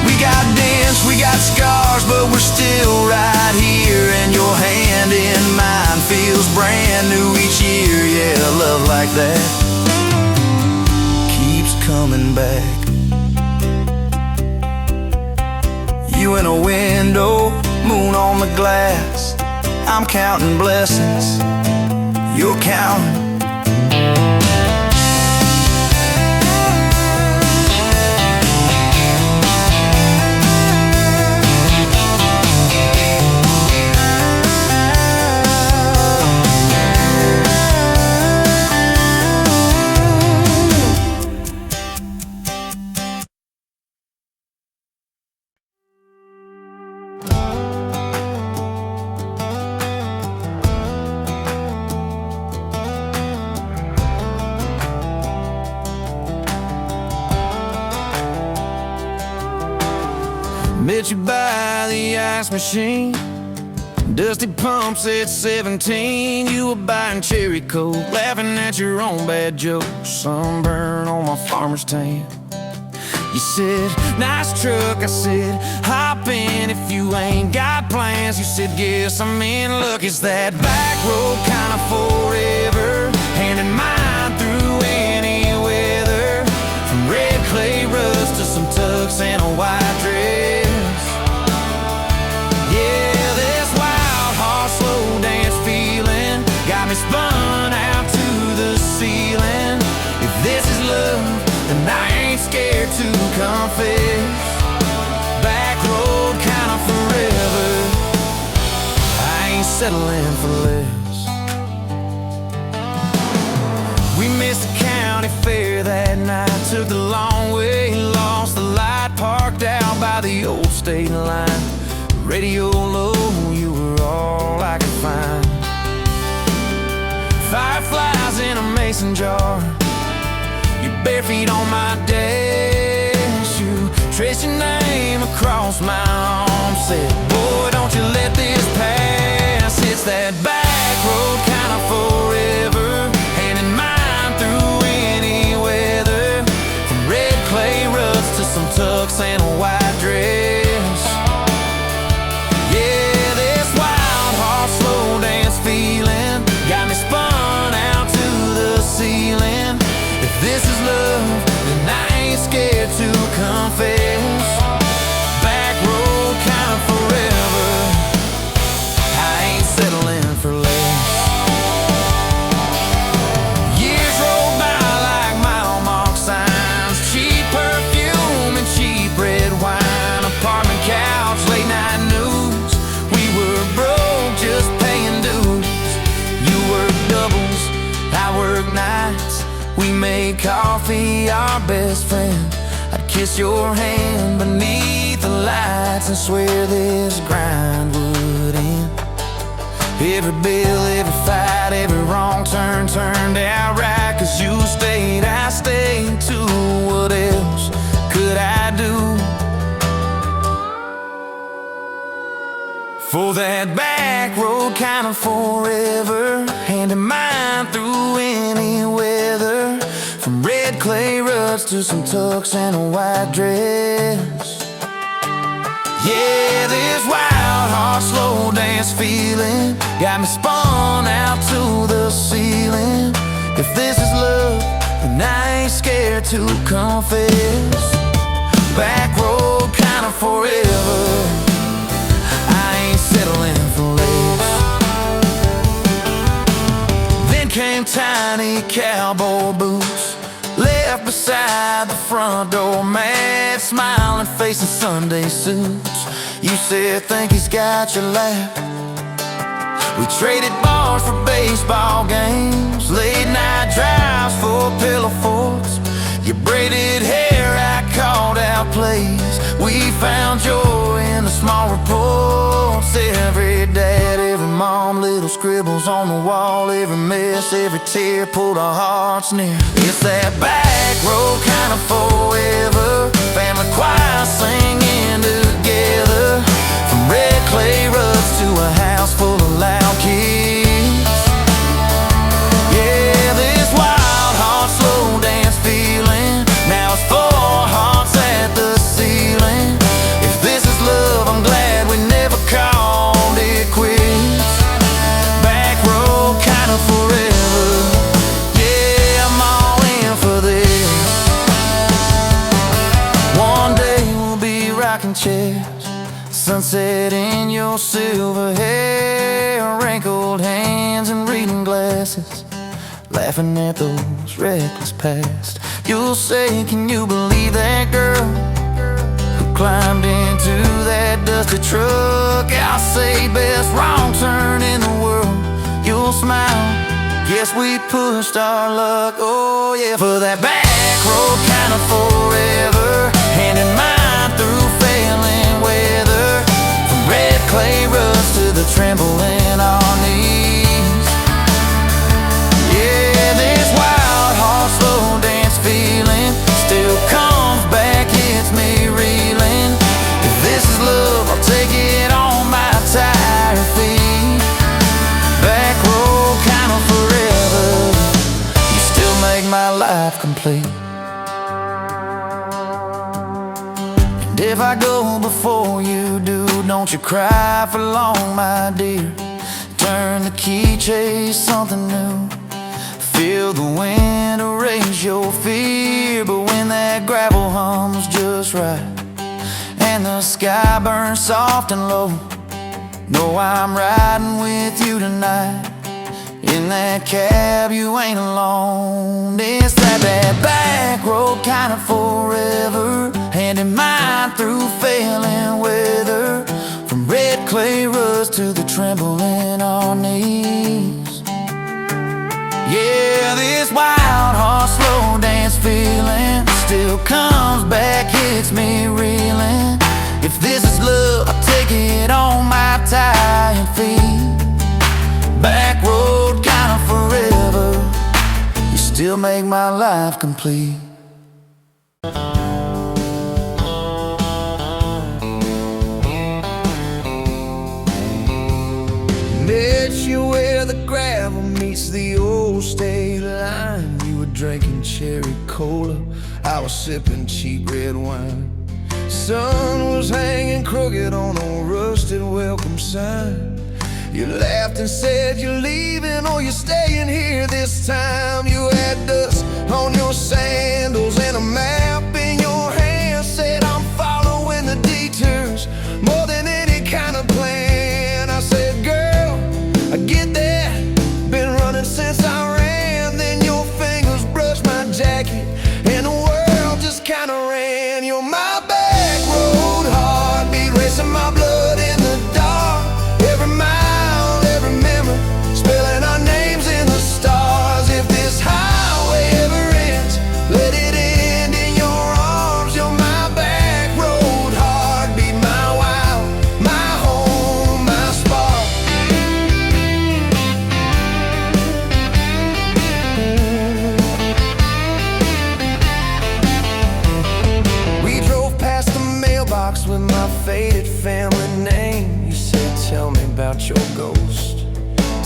We got dents, we got scars, but we're still right here, and your hand in mine feels brand new each year. Yeah, love like that keeps coming back. You in a window, moon on the glass. I'm counting blessings, you're counting. Met you by the ice machine, dusty pumps at 17. You were buying cherry coke, laughing at your own bad jokes. Sunburn on my farmer's tan. You said, nice truck. I said, hop in if you ain't got plans. You said, guess I'm in luck. It's that back road kind of forever, hand in mine through any weather. From red clay rust to some tux and a white dress. Got me spun out to the ceiling. If this is love, then I ain't scared to confess. Back road kind of forever, I ain't settling for less. We missed the county fair that night, took the long way, lost the light, parked out by the old state line. Radio low, you were all I could find. Fireflies in a mason jar, your bare feet on my dash. You traced your name across my arm, said, boy, don't you let this pass. It's that back road kind of forever, hand in mine through any weather. From red clay rust to some tux and a white dress. Yeah, this wild heart slow dance feeling got me spun out to the ceiling. If this is love, then I ain't scared to confess. Back road kind of forever, I ain't settling for less. Years roll by like mile mark signs, cheap perfume and cheap red wine, apartment couch, late night news. We were broke, just paying dues. You work doubles, I work nights. We made coffee our best friend. I'd kiss your hand beneath the lights and swear this grind would end. Every bill, every fight, every wrong turn turned out right. 'Cause you stayed, I stayed too. What else could I do? For that back road kind of forever, hand in mine through any weather. From red clay ruts to some tux and a white dress. Yeah, this wild heart slow dance feeling got me spun out to the ceiling. If this is love, then I ain't scared to confess. Back road kind of forever, settling for less. Then came tiny cowboy boots, left beside the front door, mad smiling face and Sunday suits. You said, think he's got your lap. We traded bars for baseball games, late night drives for pillow forts. Your braided hair, I called out plays. We found joy in the small reports. Every dad, every mom, little scribbles on the wall. Every mess, every tear pulled our hearts near. It's that back road kind of forever, family choir singing together. From red clay ruts to a house full of loud kids. Yeah, this wild heart slow dance feeling, now it's 4 hearts at the ceiling. If this is love, I'm glad we never called it quits. Back road kind of forever, yeah, I'm all in for this. One day we'll be rocking chairs, Sunset in your silver hair, wrinkled hands and reading glasses, laughing at those reckless past. You'll say, can you believe that girl who climbed into that dusty truck? I'll say, best wrong turn in the world. You'll smile, guess we pushed our luck. Oh yeah, for that back road kind of forever, hand in mind through failing weather, from red clay rust to the tremble in our knees. Yeah, this wild heart slow dance feeling still comes back, hits me reeling. If this is love, I'll take it on my tired feet. Back road kind of forever, you still make my life complete. And if I go before you do, don't you cry for long, my dear. Turn the key, chase something new. Feel the wind erase your fear. But when that gravel hums just right and the sky burns soft and low, know I'm riding with you tonight. In that cab you ain't alone. It's that back road kind of forever, hand in mind through failing weather, from red clay rust to the tremble in our knees. Yeah, this wild heart slow dance feeling still comes back, hits me reeling. If this is love, I'll take it on my tired feet. Back road kind of forever, you still make my life complete. Met you where the gravel meets the old state line. You were drinking cherry cola, I was sipping cheap red wine. Sun was hanging crooked on a rusted welcome sign. You laughed and said you're leaving or you're staying here this time. You had dust on your sandals and a map in your hand. Said I'm following the detours more than any kind of plan. I said, girl, I get that, been running since I ran. Then your fingers brushed my jacket and the world just kinda ran. You're my back road heartbeat, racing my blood in the dark. Every mile, every memory, spelling our names in the stars. If this highway ever ends, let it end in your arms. You're my back road heartbeat, my wild, my home, my spark. We drove past the mailbox with my faded family name. You said, tell me about your ghost,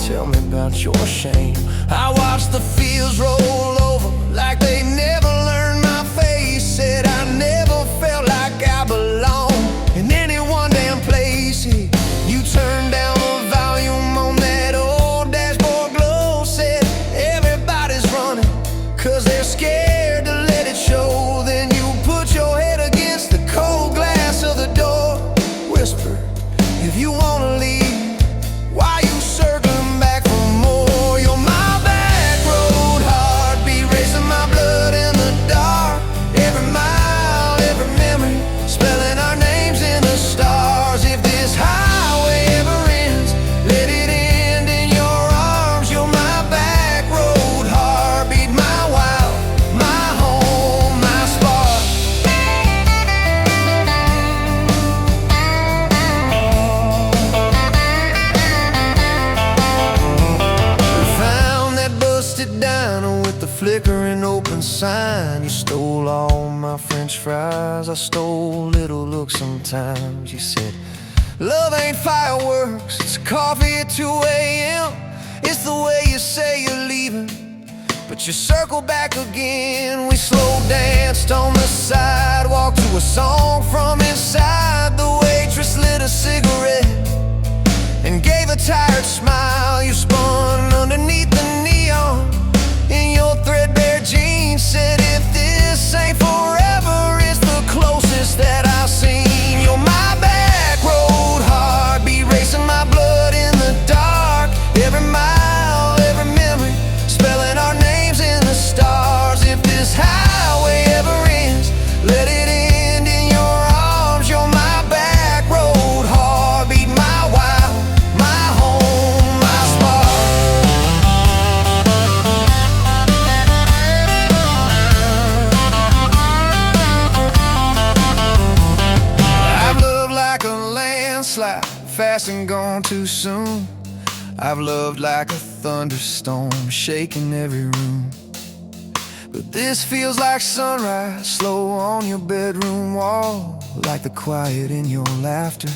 tell me about your shame. I watched the fields roll over like they never learned my face. Said I never felt like I belonged in any one damn place. You turned down the volume on that old dashboard glow. Said everybody's running 'cause they're scared to let it show. Then you put your head against the cold glass of the door. Whisper, if you wanna leave, why you circling back for more? You're my back road heartbeat, racing my blood in the dark. Every mile, every memory, spelling our names in the stars. If this highway ever ends, let it end in your arms. You're my back road heartbeat, my wild, my home, my spark. Found that busted diner with the flickering open sign. You stole all my french fries, I stole little looks sometimes. You said, love ain't fireworks, it's coffee at 2 a.m. It's the way you say you're leaving, but you circle back again. We slow danced on the sidewalk to a song from inside. The waitress lit a cigarette and gave a tired smile. You spun underneath the neon in your threadbare jeans. Said if this ain't forever, it's the closest that I've seen. You're my back road sun slide fast and gone too soon. I've loved like a thunderstorm, shaking every room. But this feels like sunrise, slow on your bedroom wall, like the quiet in your laughter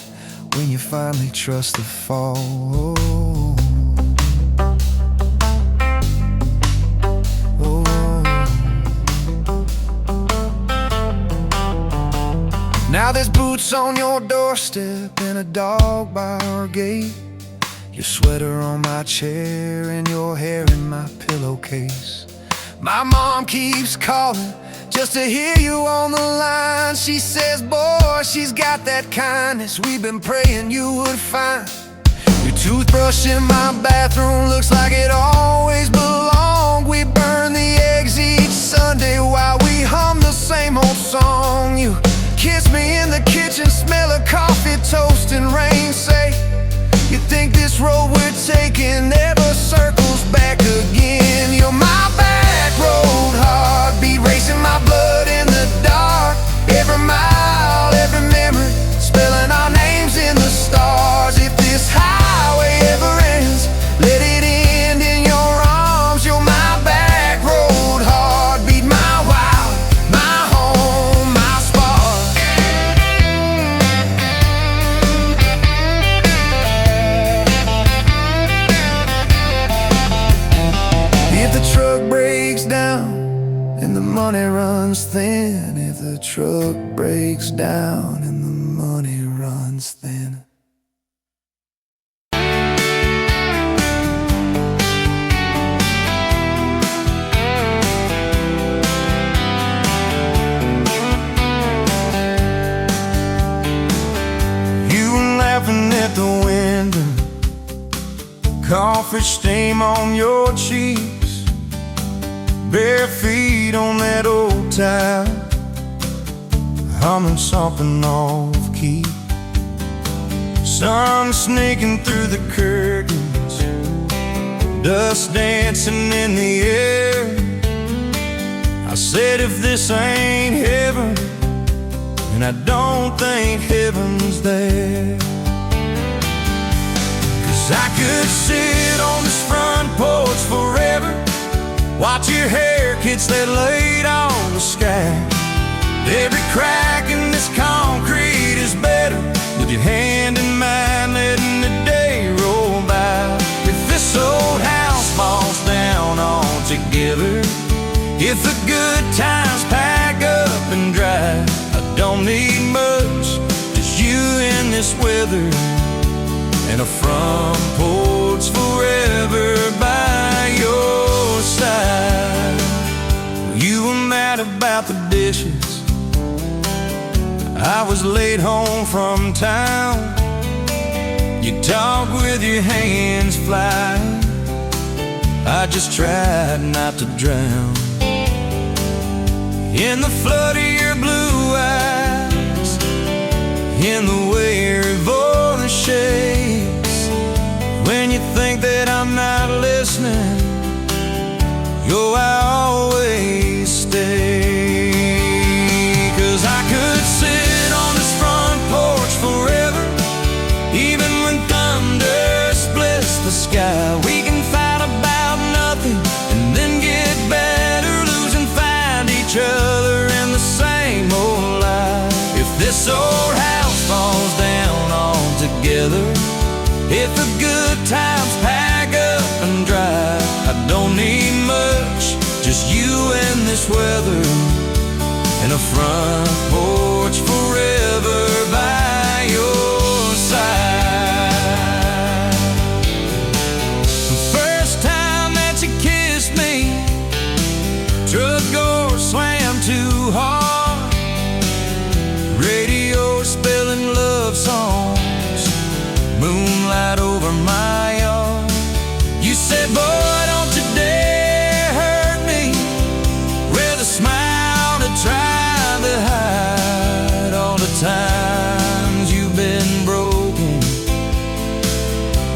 when you finally trust the fall. Now there's boots on your doorstep and a dog by our gate, your sweater on my chair and your hair in my pillowcase. My mom keeps calling just to hear you on the line. She says, boy, she's got that kindness we've been praying you would find. Your toothbrush in my bathroom looks like it always belonged. We burn the eggs each Sunday while we hum the same old song. You kiss me in the kitchen, smell of coffee, toast, and rain. Say, you think this road we're taking never circles back again. You're my back road heartbeat, racing my blood in the dark. Every mile, every memory, spelling our names in the stars. If this highway ever ends, let it end in your arms. You're my back road heartbeat, my wild, my home, my spark. If the truck breaks down and the money runs thin, if the truck breaks down and the money runs thin. You were laughing at the window, coffee stain on your cheeks, bare feet on that old tile, humming something off key. Sun sneaking through the curtains, dust dancing in the air. I said, if this ain't heaven, and I don't think heaven's there. 'Cause I could sit on this front porch forever, watch your hair catch that light on the sky. Every crack in this concrete is better with your hand in mine, letting the day roll by. If this old house falls down altogether, if the good times pack up and drive, I don't need much, just you in this weather and a front porch forever by your side. You were mad about the dishes, I was late home from town. You talk with your hands flying, I just tried not to drown in the flood of your blue eyes, in the way your voice shakes. When you think that I'm not listening, yo, I always stay. 'Cause I could sit on this front porch forever, even when thunder splits the sky. We can fight about nothing and then get better, lose and find each other in the same old life. If this old house falls down altogether, if the good times pack up and drive, I don't need much, just you and this weather and a front porch forever by your side. The first time that you kissed me, truck door slammed too hard, radio spelling love songs, moonlight over my yard. You said, boy, don't you dare hurt me, with a smile to try to hide all the times you've been broken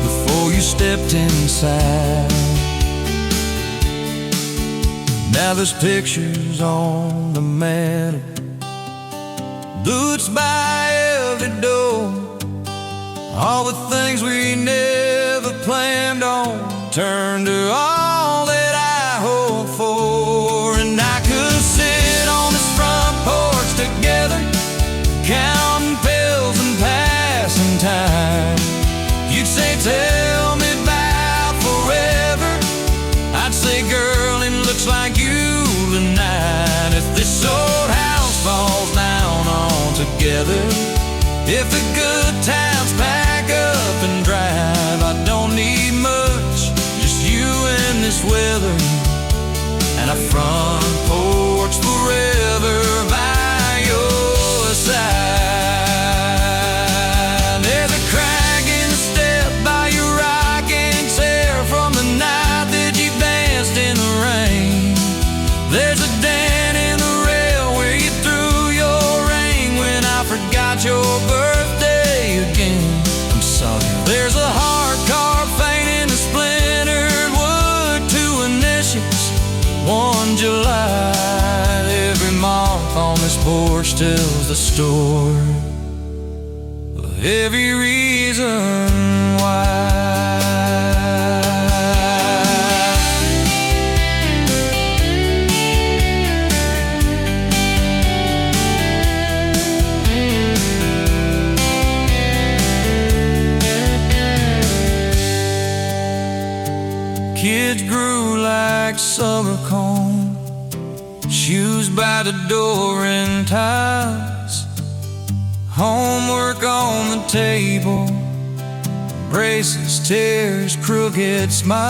before you stepped inside. Now there's pictures on the mantle, boots by every door, All the things we never planned on turned to all that I hoped for. And I could sit on this front porch together, counting pills and passing time. You'd say, tell me about forever. I'd say, girl, it looks like you tonight. If this old house falls down altogether, if the good times pack up and drive, I don't need much, just you and this weather, and a front porch forever by your side. There's a crack in the step by your rocking chair from the night that you danced in the rain. There's a dent in the rail where you threw your ring when I forgot your birthday again. I'm sorry. There's a hard car paint in the splintered wood, 2 initials, 1 July. Every mark on this porch tells the story of every reason why. Kids grew like summer corn, shoes by the door and ties, homework on the table, braces, tears, crooked smiles.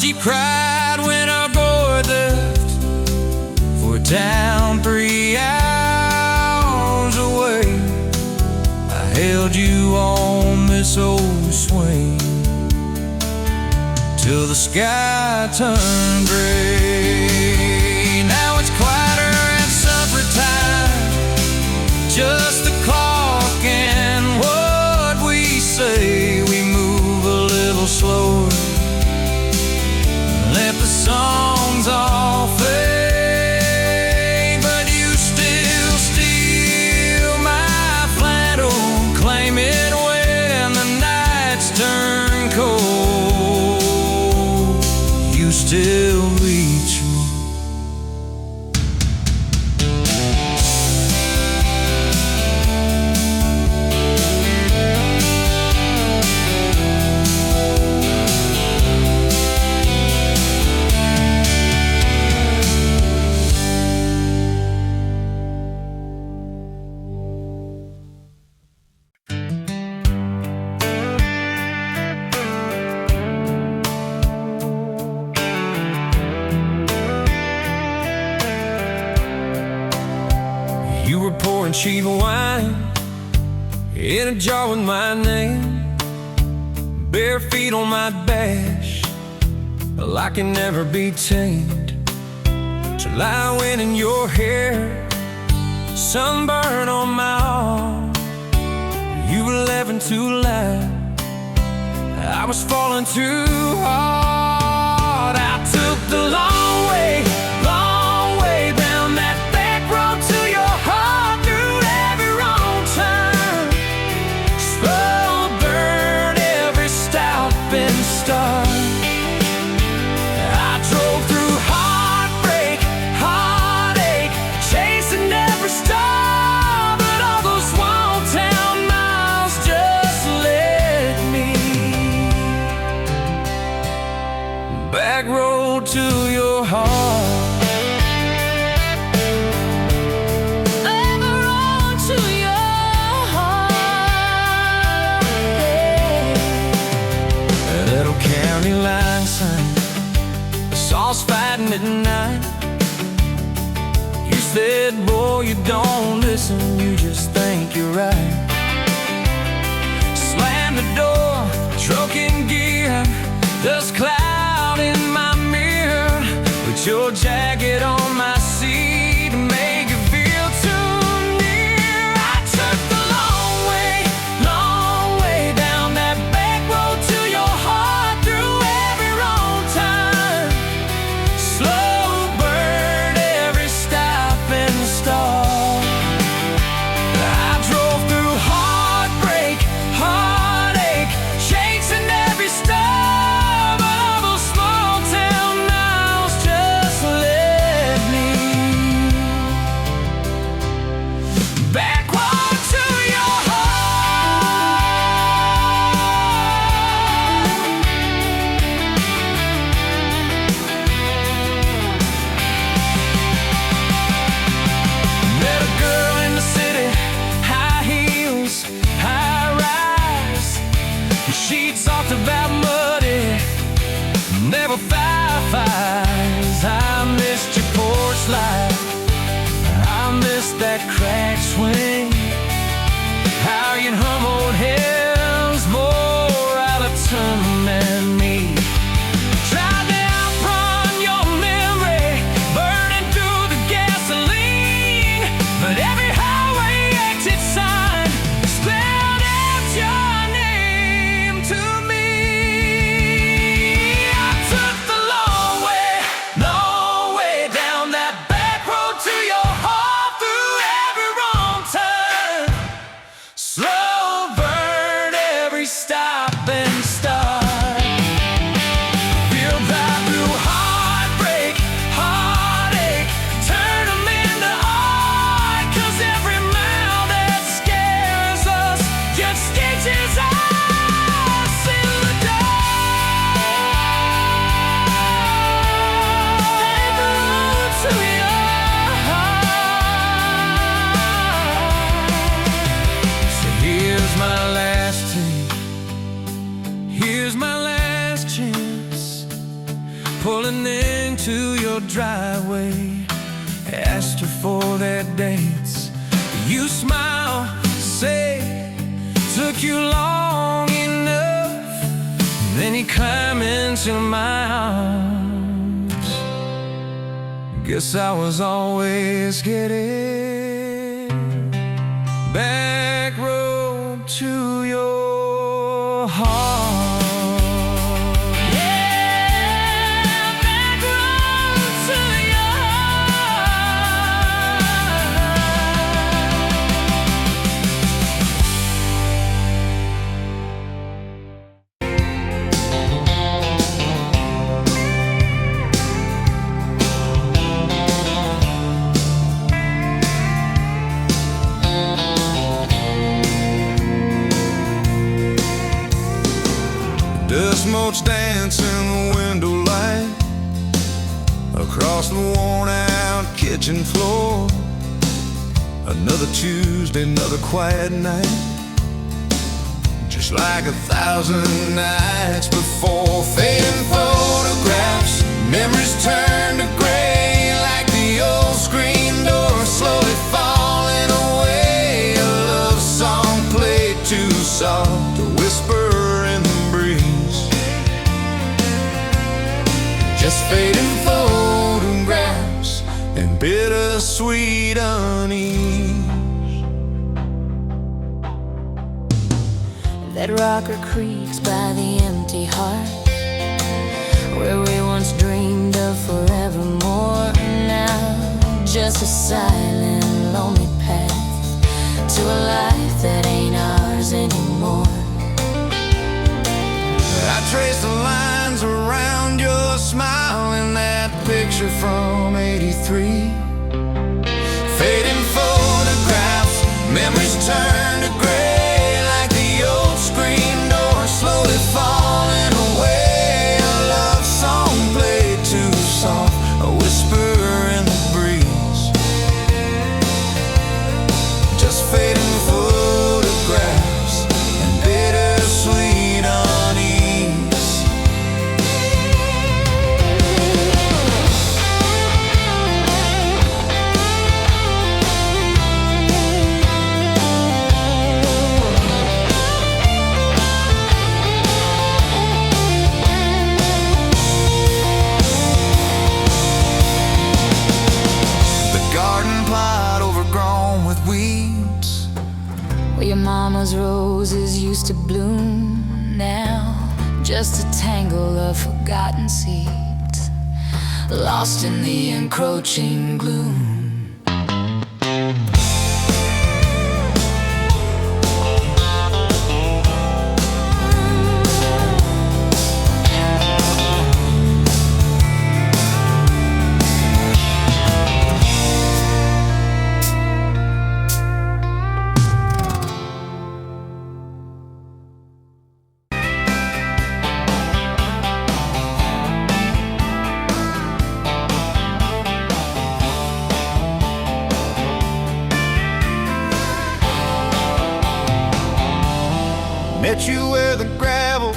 You cried when our boy left for a town 3 hours away. I held you on this old swing till the sky turned gray. Now it's quieter at supper time, just the clock and what we say. We move a little slower, let the songs all fade, but you still steal my flannel, claim it when the nights turn cold. You still reach me. You were pouring cheap wine in a jar with my name, bare feet on my dash, well, I can never be tamed. Till I went in your hair, sunburn on my arm. You were laughing too loud, I was falling too hard. I took the long way down that back road to your heart, through every wrong turn, slow burn every stop and start. I drove through heartbreak, heartache, chasing every star, but all those small town miles just led me back road to your heart. County line sign, the sauce fighting at night. You said, boy, you don't listen, you just think you're right. Slam the door, truck in gear, dust cloud in my mirror. Put your jacket on my seat and make it feel too near. I took the long way down that back road to your heart, through every wrong turn, slow burn every stop and start. I drove through heartbreak, slide. I miss that cracked swing, how you'd hum old hymns more out of tune than me. Tried to outrun your memory, burning through the gasoline, but every highway exit sign spelled out your name to me. I took the long way down that back road to your heart, through every wrong turn, slow burn every stop and start. Feel that through heartbreak, heartache, turn them into art, 'cause every mile that scares us just stitches us in the dark. Back road to your heart. So here's my last take, here's my last chance, pulling into your driveway. Asked her for their dates, you smile, say, took you long enough. Then you climb into my arms. Guess I was always getting back road to your heart. Yeah, back road to your Dust motes dance in the window light, across the worn-out kitchen floor. Another Tuesday, another quiet night, just like 1,000 nights before. Fading photographs, memories turn to gray, like the old screen door slowly falling away. A love song played too soft, a whisper in the breeze. Just fading photographs and bittersweet unease. That rocker creaks by the empty heart, where we once dreamed of forevermore. Now just a silent, lonely path to a life that ain't ours anymore. I trace the lines around your smile in that picture from '83. Fading photographs, memories turn to gray, like the old screen door slowly falling away. A love song played too soft, a whisper in the breeze. Just fading photographs and bittersweet unease. The garden plot overgrown with weeds, Where your mama's roses used to bloom, now just a tangle of forgotten seeds, lost in the encroaching gloom. Met you where the gravel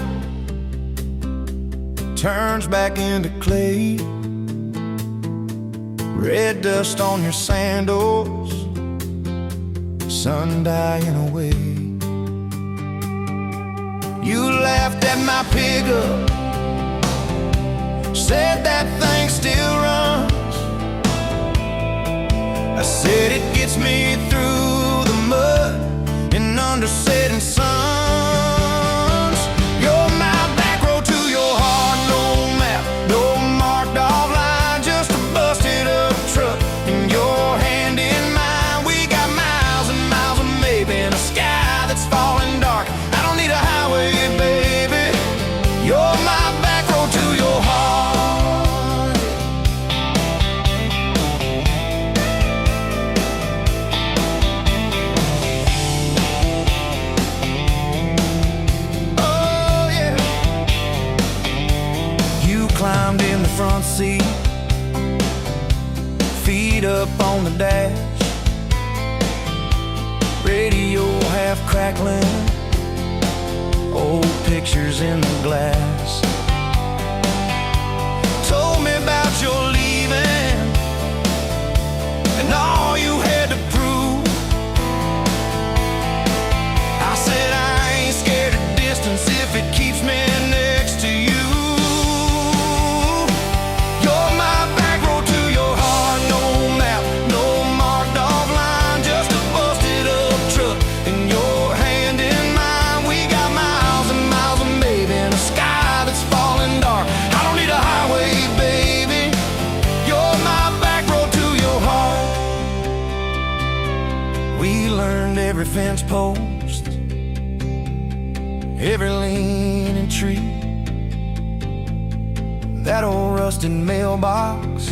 turns back into clay. red dust on your sandals, sun dying away. You laughed at my pickup, said that thing still runs. I said it gets me through the mud and under setting suns. You're my back road to your heart, no map, no marked off line, just a busted up truck and your hand in mine. We got miles and miles of maybe in a sky that's falling dark. I don't need a highway, baby. You're my back road to your heart. Oh yeah. You climbed in the front seat, feet up on the dash, radio half crackling, old pictures in the glass. Told me about your leaving and all you had to prove. I said I ain't scared of distance if it keeps me next to you. You're my back road to your heart, no map, no marked off line, just a busted up truck and your hand in mine. We got miles and miles of maybe in a sky that's falling dark. I don't need a highway, baby. You're my back road to your heart. We learned every fence post, every leaning tree, that old rusted mailbox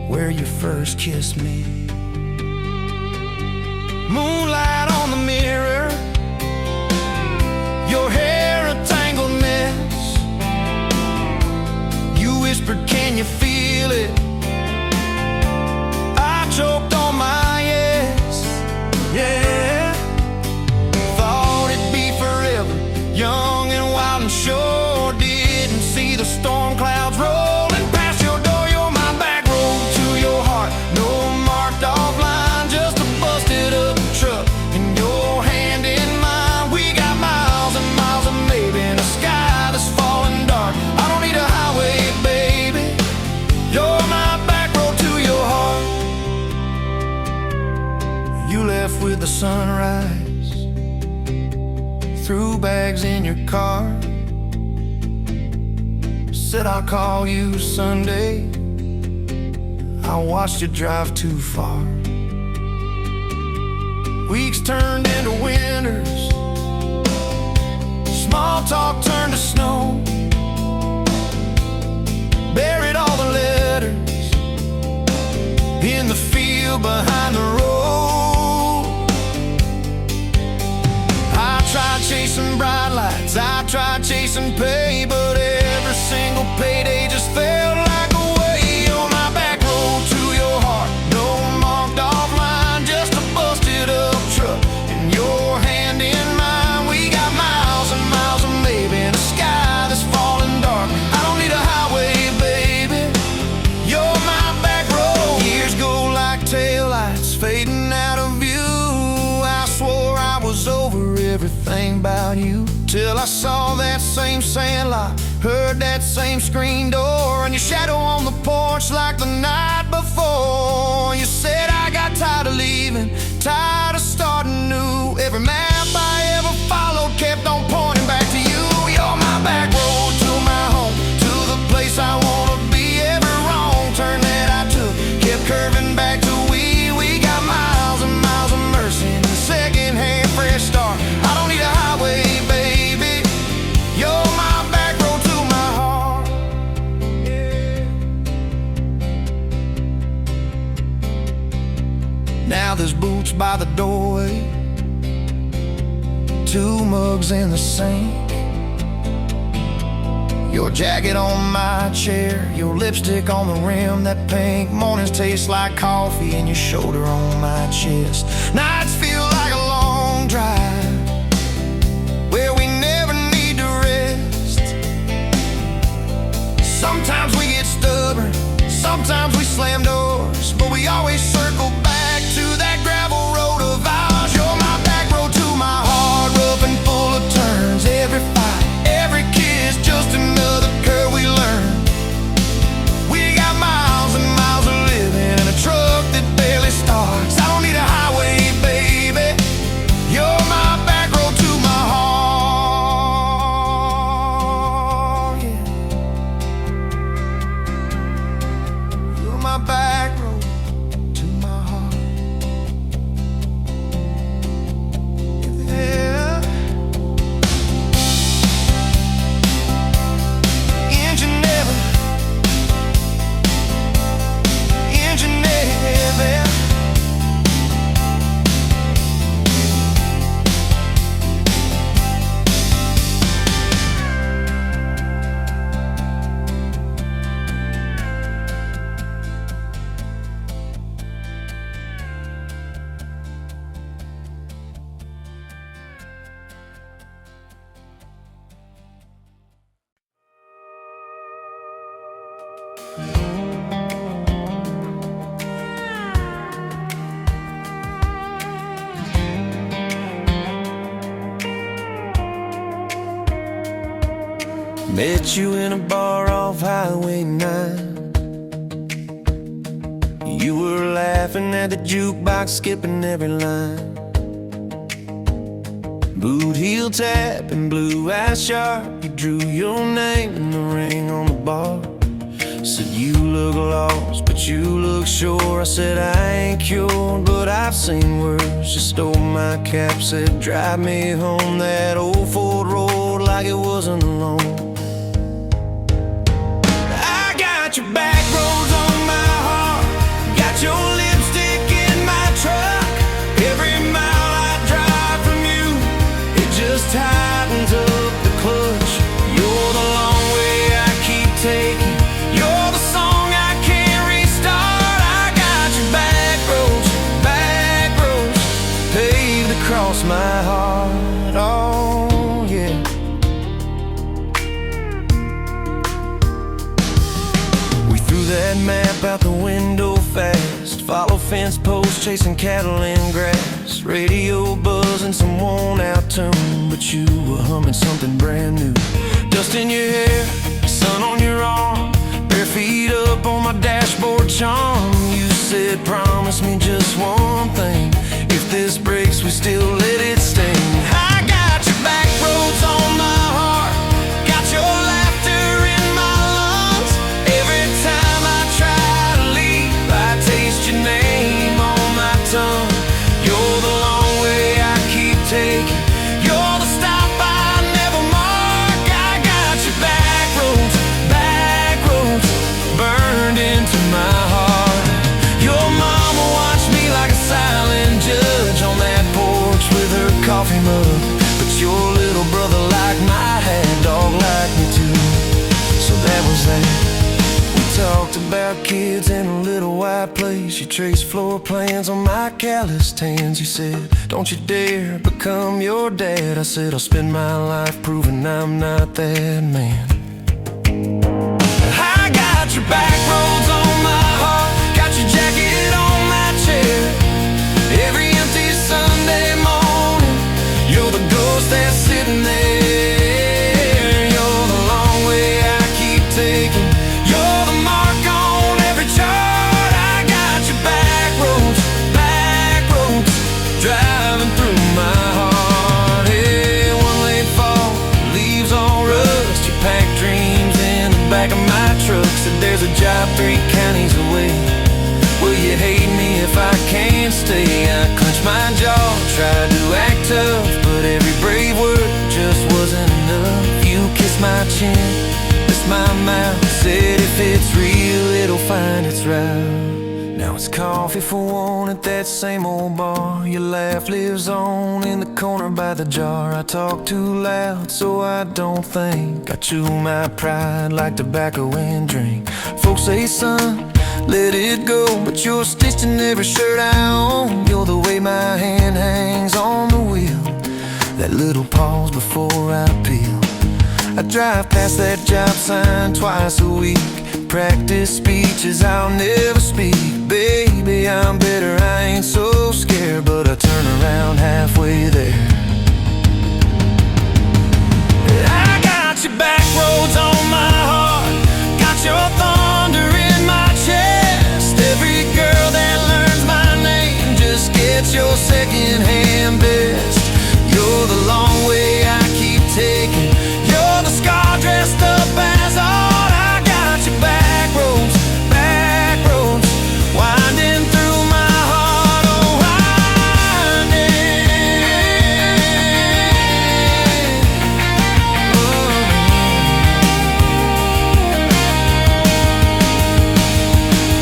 where you first kissed me. Moonlight on the mirror, your hair a tangled mess. You whispered, can you feel it? I choked on my yes, yeah. Thought it'd be forever, young and wild and sure didn't see the storm clouds rolling past your door. You're my back road to your heart, no marked off line, just a busted up truck and your hand in mine. We got miles and miles of maybe in a sky that's falling dark. I don't need a highway, baby. You're my back road to your heart. You left with the sunrise, threw bags in your car, said I'll call you Sunday. I watched you drive too far. Weeks turned into winters, small talk turned to snow. Buried all the letters in the field behind the road. I tried chasing bright lights, I tried chasing pay, but every single payday just felt like a way. On my back road to your heart, no marked off line, just a busted up truck and your hand in mine. We got miles and miles of maybe in a sky that's falling dark. I don't need a highway, baby. You're my back road. Years go like taillights fading out of view. I swore I was over everything about you, till I saw that same sandlot, heard that same screen door, and your shadow on the porch like the night before. You said I got tired of leaving, tired of starting new. Every map I ever followed kept on pointing back to you. You're my back road to my home, to the place I wanna be. Every wrong turn that I took kept curving back to we. We got miles and miles of mercy and second-hand fresh start. I don't need a highway, baby. You're my back road to my heart. Yeah. Now there's boots by the doorway, 2 mugs in the sink, your jacket on my chair, your lipstick on the rim, that pink. Mornings taste like coffee and your shoulder on my chest. Nights feel like a long drive where we never need to rest. Sometimes we get stubborn, sometimes we slam Met you in a bar off Highway 9. You were laughing at the jukebox, skipping every line. Boot heel tap and blue eyes sharp. You drew your name in the ring on the bar. Said you look lost, but you look sure. I said I ain't cured, but I've seen worse. You stole my cap, said drive me home that old Ford road like it wasn't alone. I got your back roads on my heart, got your lipstick in my truck. Every mile I drive from you, it just tightens up the clutch. You're the long way I keep taking. You're the song I can't restart. I got your back roads paved across my heart. Oh yeah. We threw that map out the window fast, follow fence posts, chasing cattle in grass. Radio buzzing some worn out tune, but you were humming something brand new. Dust in your hair, sun on your arm, bare feet up on my dashboard charm. You said promise me just one thing, if this breaks we still let it sting. I got your back roads on my heart, got your laughter in my lungs. Every time I try to leave, I taste your name on my tongue. You're the long way I keep taking, you're the stop I never mark. I got your back roads burned into my heart. Your mama watched me like a silent judge on that porch with her coffee mug, but your little brother liked my hat, dog liked me too. So that was that. We talked about kids in a little white place. You traced floor plans on my calloused hands. You said, don't you dare become your dad. I said, I'll spend my life proving I'm not that man. I got your back roads on my heart, got your jacket on my chair. Every empty Sunday morning, you're the ghost that's sitting there. You're the long way I keep taking, you're the mark on every chart. I got your back roads driving through my heart. Hey, one late fall, leaves all rust. You pack dreams in the back of my truck. Said there's a job 3 counties away. Will you hate me if I can't stay? I clenched my jaw, tried to act tough, but every brave word just wasn't enough. You kissed my chin, kissed my mouth, said if it's real, it'll find its route. Now it's coffee for one at that same old bar. Your laugh lives on in the corner by the jar. I talk too loud, so I don't think. I chew my pride like tobacco and drink. Folks say, son, let it go, but you're stitched in every shirt I own. You're the way my hand hangs on the wheel, that little pause before I peel. I drive past that job sign twice a week, practice speeches I'll never speak. Baby, I'm better, I ain't so scared, but I turn around halfway there. I got your back roads on my heart, got your thunder in my chest. Every girl that learns my name just gets your second-hand best. You're the long way I keep taking, you're the scar dressed up as art. I got your back roads winding through my heart. Oh, winding.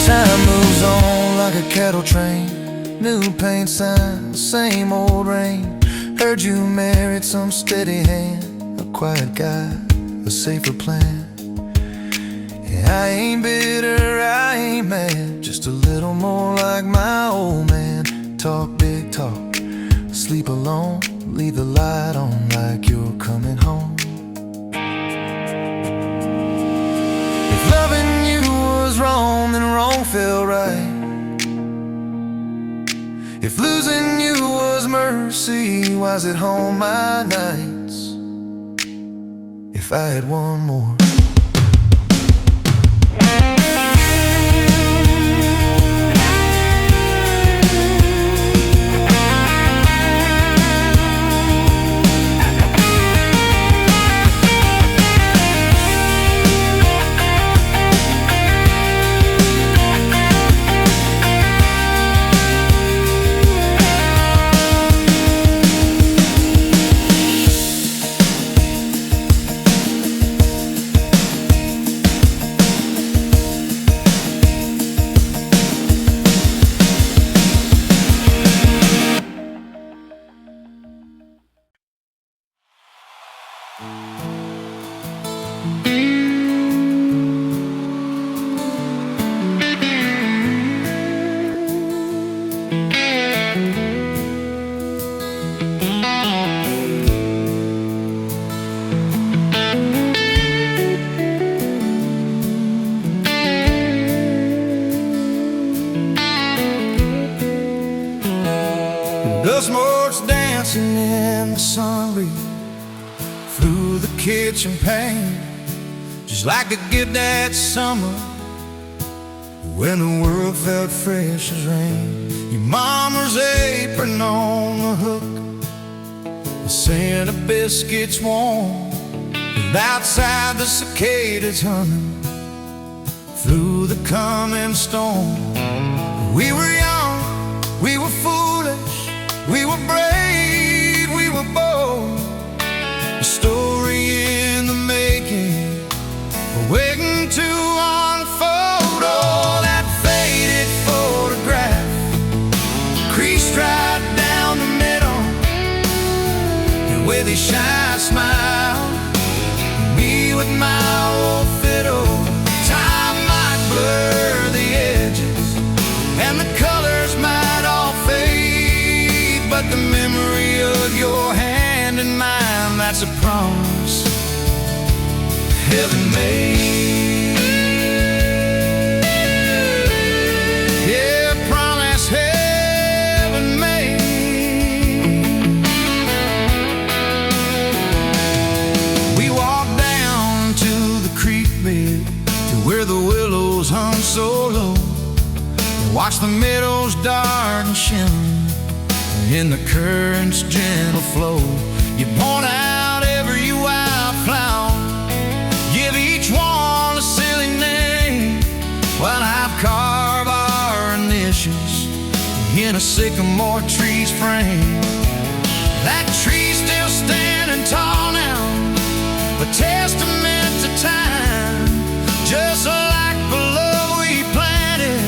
Time moves on like a cattle train, new paint sign, same old rain. Heard you married some steady hand, a quiet guy, a safer plan. Yeah, I ain't bitter, I ain't mad, just a little more like my old man. Talk big talk, sleep alone, leave the light on like you're coming home. If loving you was wrong, then wrong felt right. If losing you was mercy, why's it home my nights? if I had one more. The smoke's dancing in the sun breeze through the kitchen pane, just like the gift that summer when the world felt fresh as rain. Your mama's apron on the hook, the scent of biscuits warm, and outside the cicadas humming through the coming storm. We were young, we were foolish, we were brave, we were bold. A story in the making, waiting to unfold. Oh, that faded photograph, creased right down the middle, and with a shy smile, me with my old fiddle. Time might blur the edges, and the colors might all fade, but the memory of your hand in mine, that's a promise heaven made. Yeah, promise heaven made. We walked down to the creek bed, to where the willows hung so low, and watched the meadows dark and shimmer in the current's gentle flow. You point out every wildflower, give each one a silly name, while I carve our initials in a sycamore tree's frame. That tree's still standing tall now, a testament to time, just like the love we planted,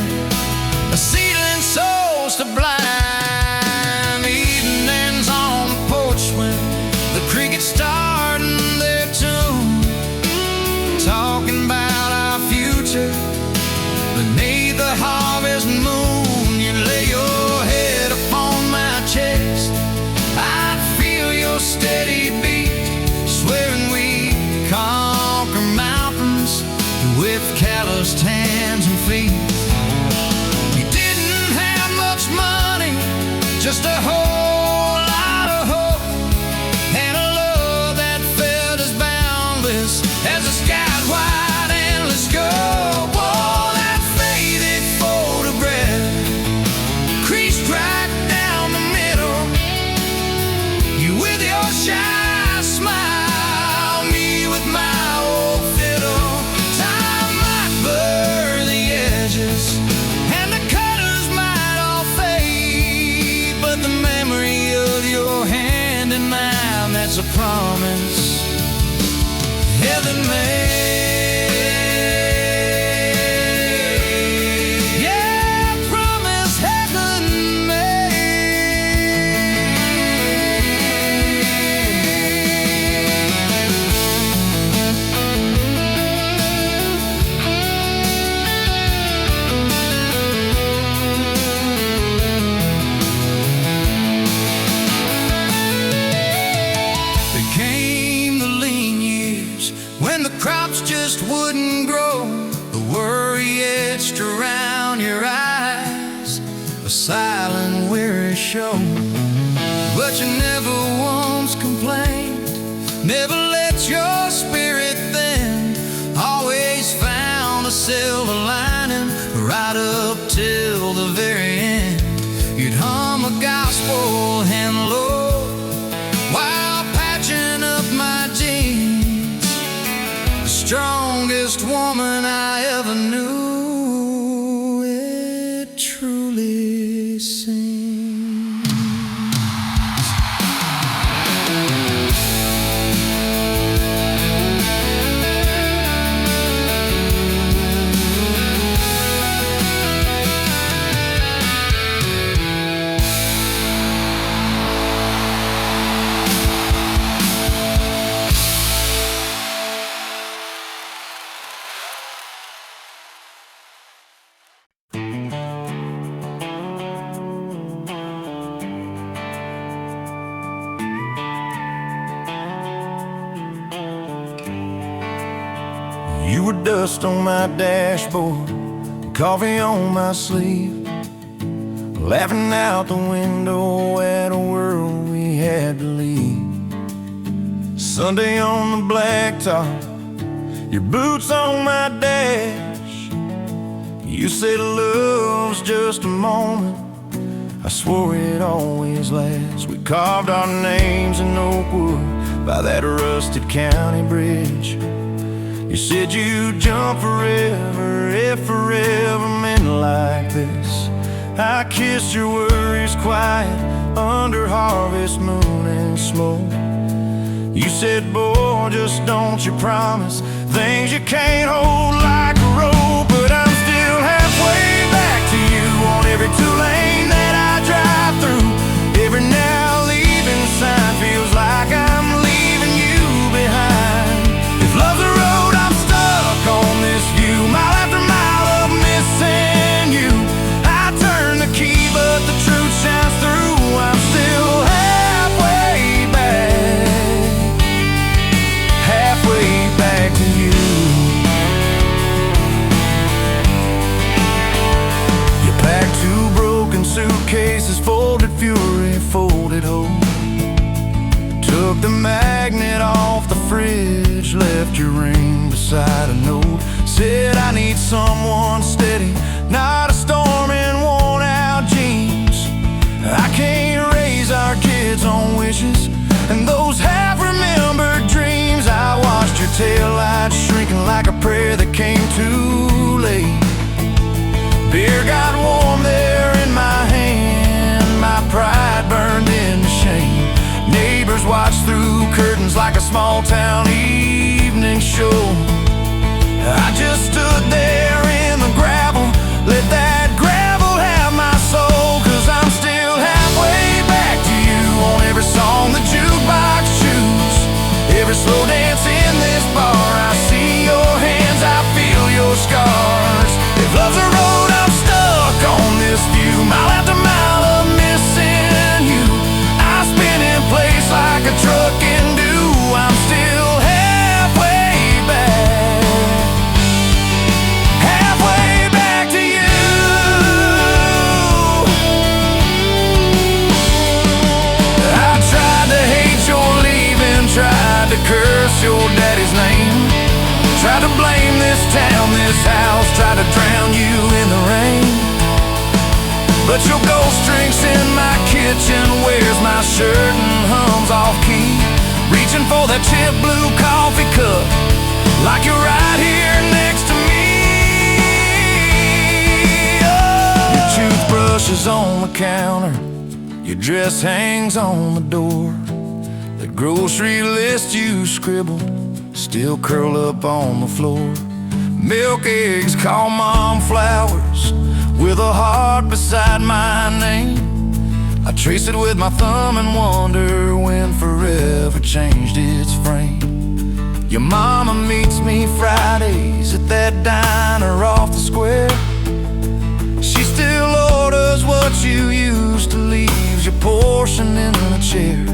a seedling souls to blind. Evenings on the porch when the crickets starting their tune, talking about our future beneath the harvest moon. You lay your head upon my chest, I'd feel your steady beat, swearing we conquer mountains with calloused hands and feet. We didn't have much money, just a whole lot of hope, and a love that felt as boundless as the sky's wide endless scope. Oh, that faded photograph, creased right down the middle, you with your shy smile, me with my old fiddle. Time might blur the edges, and the colors might all fade, but the memory of your hand in mine, that's a promise heaven made. Yeah, promise heaven made. There came the lean years when the crops just wouldn't grow, the worry etched around your eyes, a silent weary show. But you never once complained, never let your spirit never knew it truly sings. You were dust on my dashboard, coffee on my sleeve, laughing out the window at a world we had to leave. Sunday on the blacktop, your boots on my dash. You said love's just a moment, I swore it always lasts. We carved our names in oak wood by that rusted county bridge. You said you'd jump forever if forever meant like this. I kissed your worries quiet under harvest moon and smoke. You said, boy, just don't you promise things you can't hold like a rope. But I'm still halfway back to you on every two-lane that I drive through. Every now leaving sign feels like I'm leaving you behind. If love's a road I'm stuck on this view, mile after mile of missing you. I turn the key but the truth shines through. I'm still halfway back to you. You packed two broken suitcases, folded fury, folded hope. Took the magnet off the fridge, left your ring beside a note. Said I need someone steady, not a storm in worn out jeans. I can't raise our kids on wishes and those half-remembered dreams. I watched your taillights shrinking like a prayer that came too late. Beer got warm there in my hand, my pride burned into shame. Neighbors watched through curtains like a small-town evening show. I just stood there in the gravel, let that gravel have my soul. 'Cause I'm still halfway back to you on every song the jukebox choose. Every slow dance in this bar, I see your hands, I feel your scars. If love's a road I'm stuck on this view, mile after mile of missing you. I spin in place like a truck can do. I'm still halfway back to you. I tried to hate your leaving, tried to curse your daddy's name, tried to blame this town, this house, tried to drown you in the rain. But your ghost drinks in my kitchen, wears my shirt and hums off key, reaching for that chip blue coffee cup like you're right here next to me. Oh. Your toothbrush is on the counter, your dress hangs on the door. The grocery list you scribbled still curl up on the floor. Milk, eggs, call mom flowers with a heart beside my name. I trace it with my thumb and wonder when forever changed its frame. Your mama meets me Fridays at that diner off the square. She still orders what you used to, leaves your portion in the chair.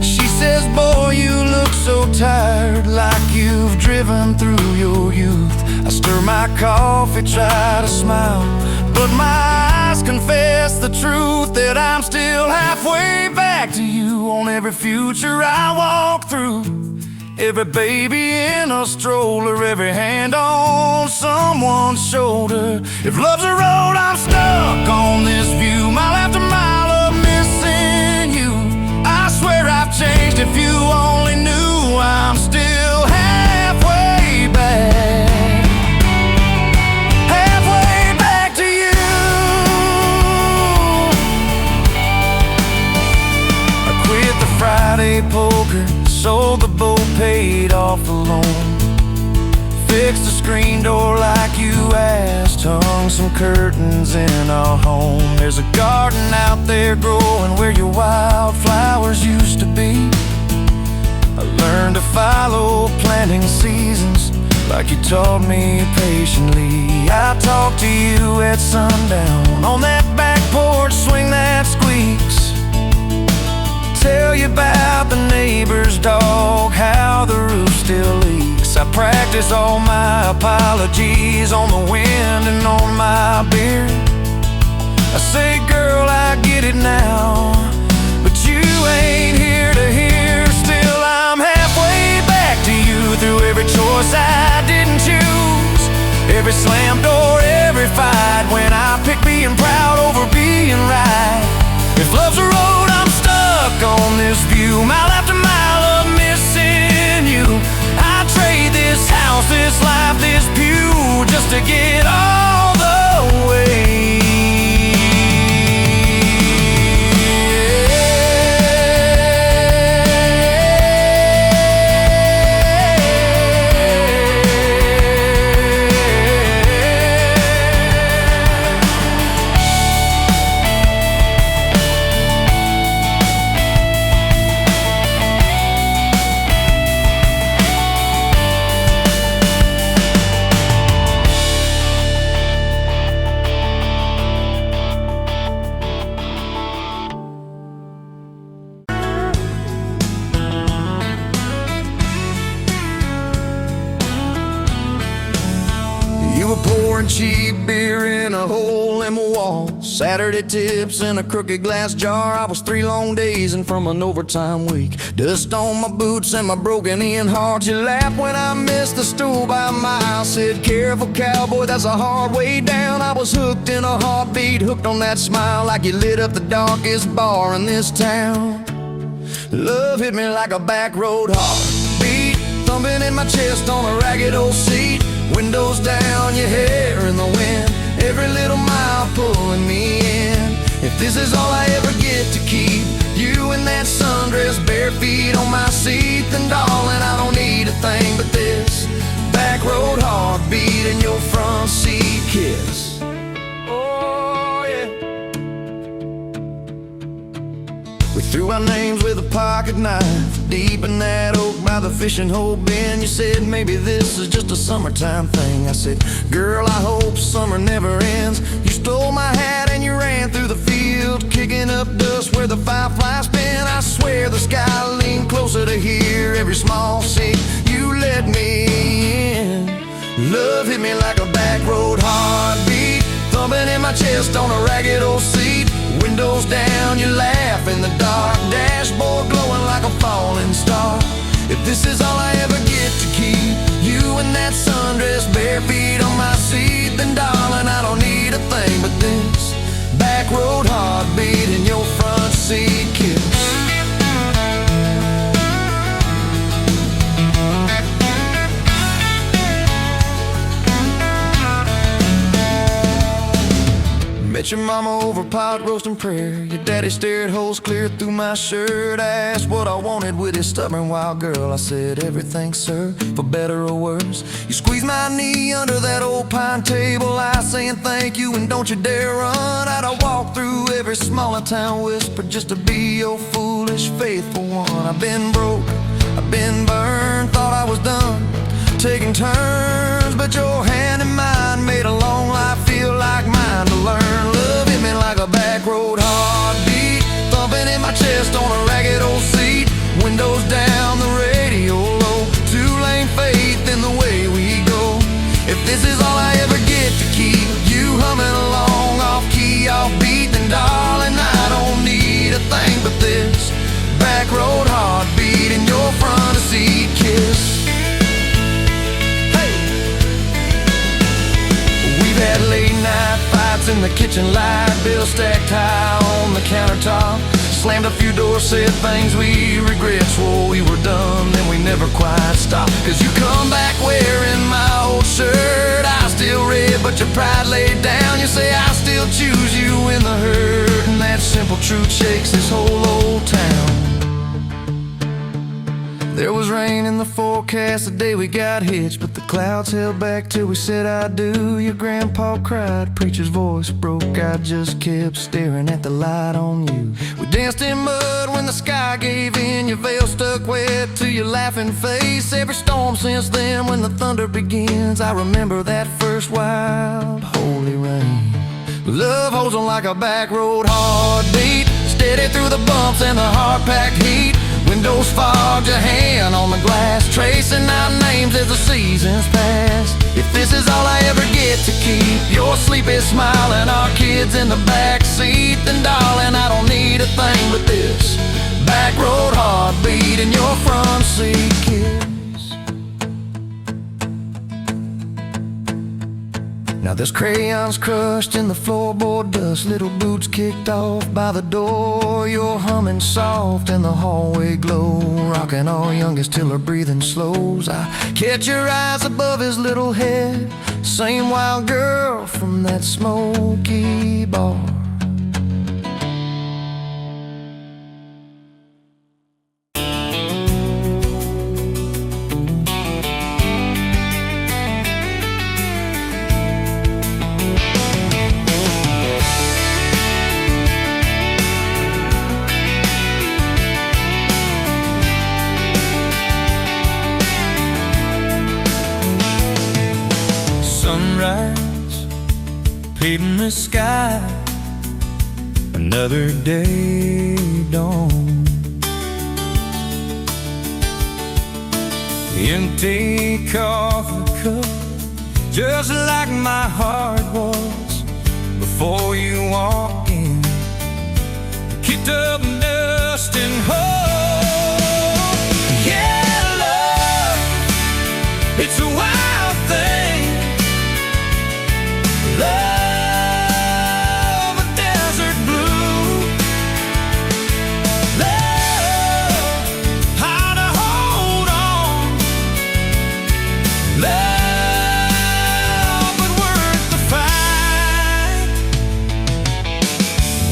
She says, boy, you look so tired, like you've driven through your youth. I stir my coffee, try to smile, but my eyes confess the truth that I'm still halfway back to you on every future I walk through. Every baby in a stroller, every hand on someone's shoulder. If love's a road I'm stuck on this view, mile after mile of missing you. I swear I've changed, if you only knew. I'm still halfway back. paid off the loan. Fixed the screen door like you asked, hung some curtains in our home. There's a garden out there growing where your wildflowers used to be. I learned to follow planting seasons like you taught me patiently. I talk to you at sundown on that back porch, swing that squeaks. Tell you about the neighbor's dog, how the roof still leaks. I practice all my apologies on the wind and on my beard. I say, girl, I get it now, but you ain't here to hear. Still, I'm halfway back to you through every choice I didn't choose, every slam door, every fight, when I pick being proud over being right. If love's a road, I'm stuck on this view, mile after mile of missing you. I trade this house, this life, this pew, just to get all the way. You were pouring cheap beer in a hole in my wall, Saturday tips in a crooked glass jar. I was 3 long days and from an overtime week, dust on my boots and my broken-in heart. You laughed when I missed the stool by a mile, said, careful cowboy, that's a hard way down. I was hooked in a heartbeat, hooked on that smile, like you lit up the darkest bar in this town. Love hit me like a back road heartbeat, thumping in my chest on a ragged old seat. Windows down, your hair in the wind, every little mile pulling me in. If this is all I ever get to keep, you in that sundress, bare feet on my seat, then darling, I don't need a thing but this back road heartbeat and your front seat kiss. Oh yeah. We threw our names with a pocket knife deep in that oak by the fishing hole bin. You said maybe this is just a summertime thing. I said, girl, I hope summer never ends. You stole my hat and you ran through the field, kicking up dust where the fireflies spin. I swear the sky leaned closer to hear every small sing. You let me in. Love hit me like a back road heartbeat, thumping in my chest on a ragged old seat. Windows down, you laugh in the dark, dashboard glowing like a falling star. If this is all I ever get to keep, you in that sundress, bare feet on my seat, then darling, I don't need a thing but this back road heartbeat and your front seat kiss. Met your mama over pot roast and prayer. Your daddy stared holes clear through my shirt. I asked what I wanted with his stubborn wild girl. I said everything, sir, for better or worse. You squeezed my knee under that old pine table, I saying thank you and don't you dare run. I'd walk through every smaller town whisper just to be your foolish faithful one. I've been broke, I've been burned, thought I was done taking turns, but your hand in mine made a long life feel like mine to learn. Love hit me like a back road heartbeat, thumping in my chest on a ragged old seat. Windows down, the radio low, 2-lane faith in the way we go. If this is all I ever get to keep, you humming along off key, off beat, then darling, I don't need a thing but this back road heartbeat and your front seat kiss. Had late night fights in the kitchen light, bill stacked high on the countertop. Slammed a few doors, said things we regret, swore we were done, then we never quite stopped. Cause you come back wearing my old shirt, I still red but your pride laid down. You say I still choose you in the hurt, and that simple truth shakes this whole old town. There was rain in the forecast the day we got hitched, but the clouds held back till we said I do. Your grandpa cried, preacher's voice broke, I just kept staring at the light on you. We danced in mud when the sky gave in, your veil stuck wet to your laughing face. Every storm since then when the thunder begins, I remember that first wild holy rain. Love holds on like a back road heartbeat, steady through the bumps and the hard-packed heat. Windows fogged, your hand on the glass, tracing out names as the seasons pass. If this is all I ever get to keep, your sleepy smile and our kids in the back seat, then darling, I don't need a thing but this back road heartbeat and your front seat kiss. Now there's crayons crushed in the floorboard dust, little boots kicked off by the door. You're humming soft in the hallway glow, rocking our youngest till her breathing slows. I catch your eyes above his little head, same wild girl from that smoky bar. Sunrise, painting the sky, another day dawn. Empty coffee cup, just like my heart was before you walked in. Kicked up dust and hope. Yeah, love, it's a wild thing. Love, a desert blue. Love, how to hold on. Love, but worth the fight.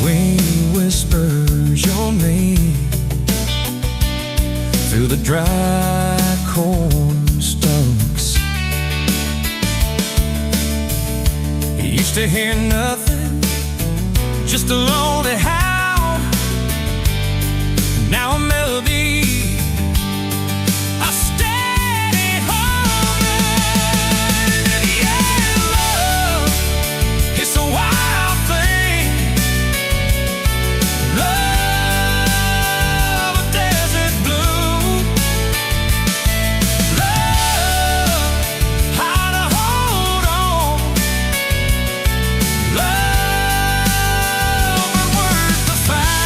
Wind whispers your name through the dry corn stalks. Used to hear nothing, just a lonely howl. Now a melody, a steady humming. Yeah, love, it's a wild thing. Love, a desert blue. Love, how to hold on. Love, but worth the fight.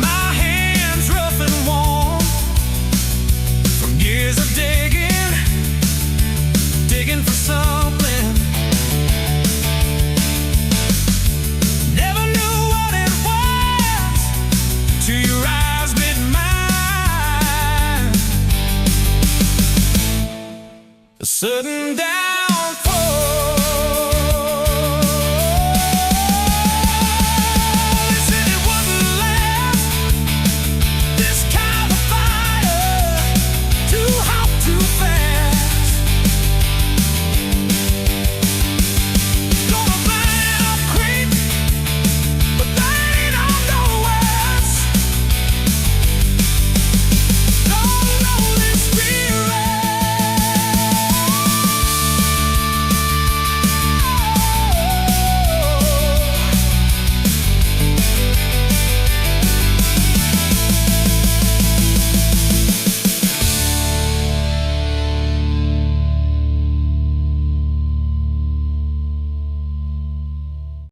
My hands rough and warm from years of digging for something. Never knew what it was till your eyes met mine. A sudden doubt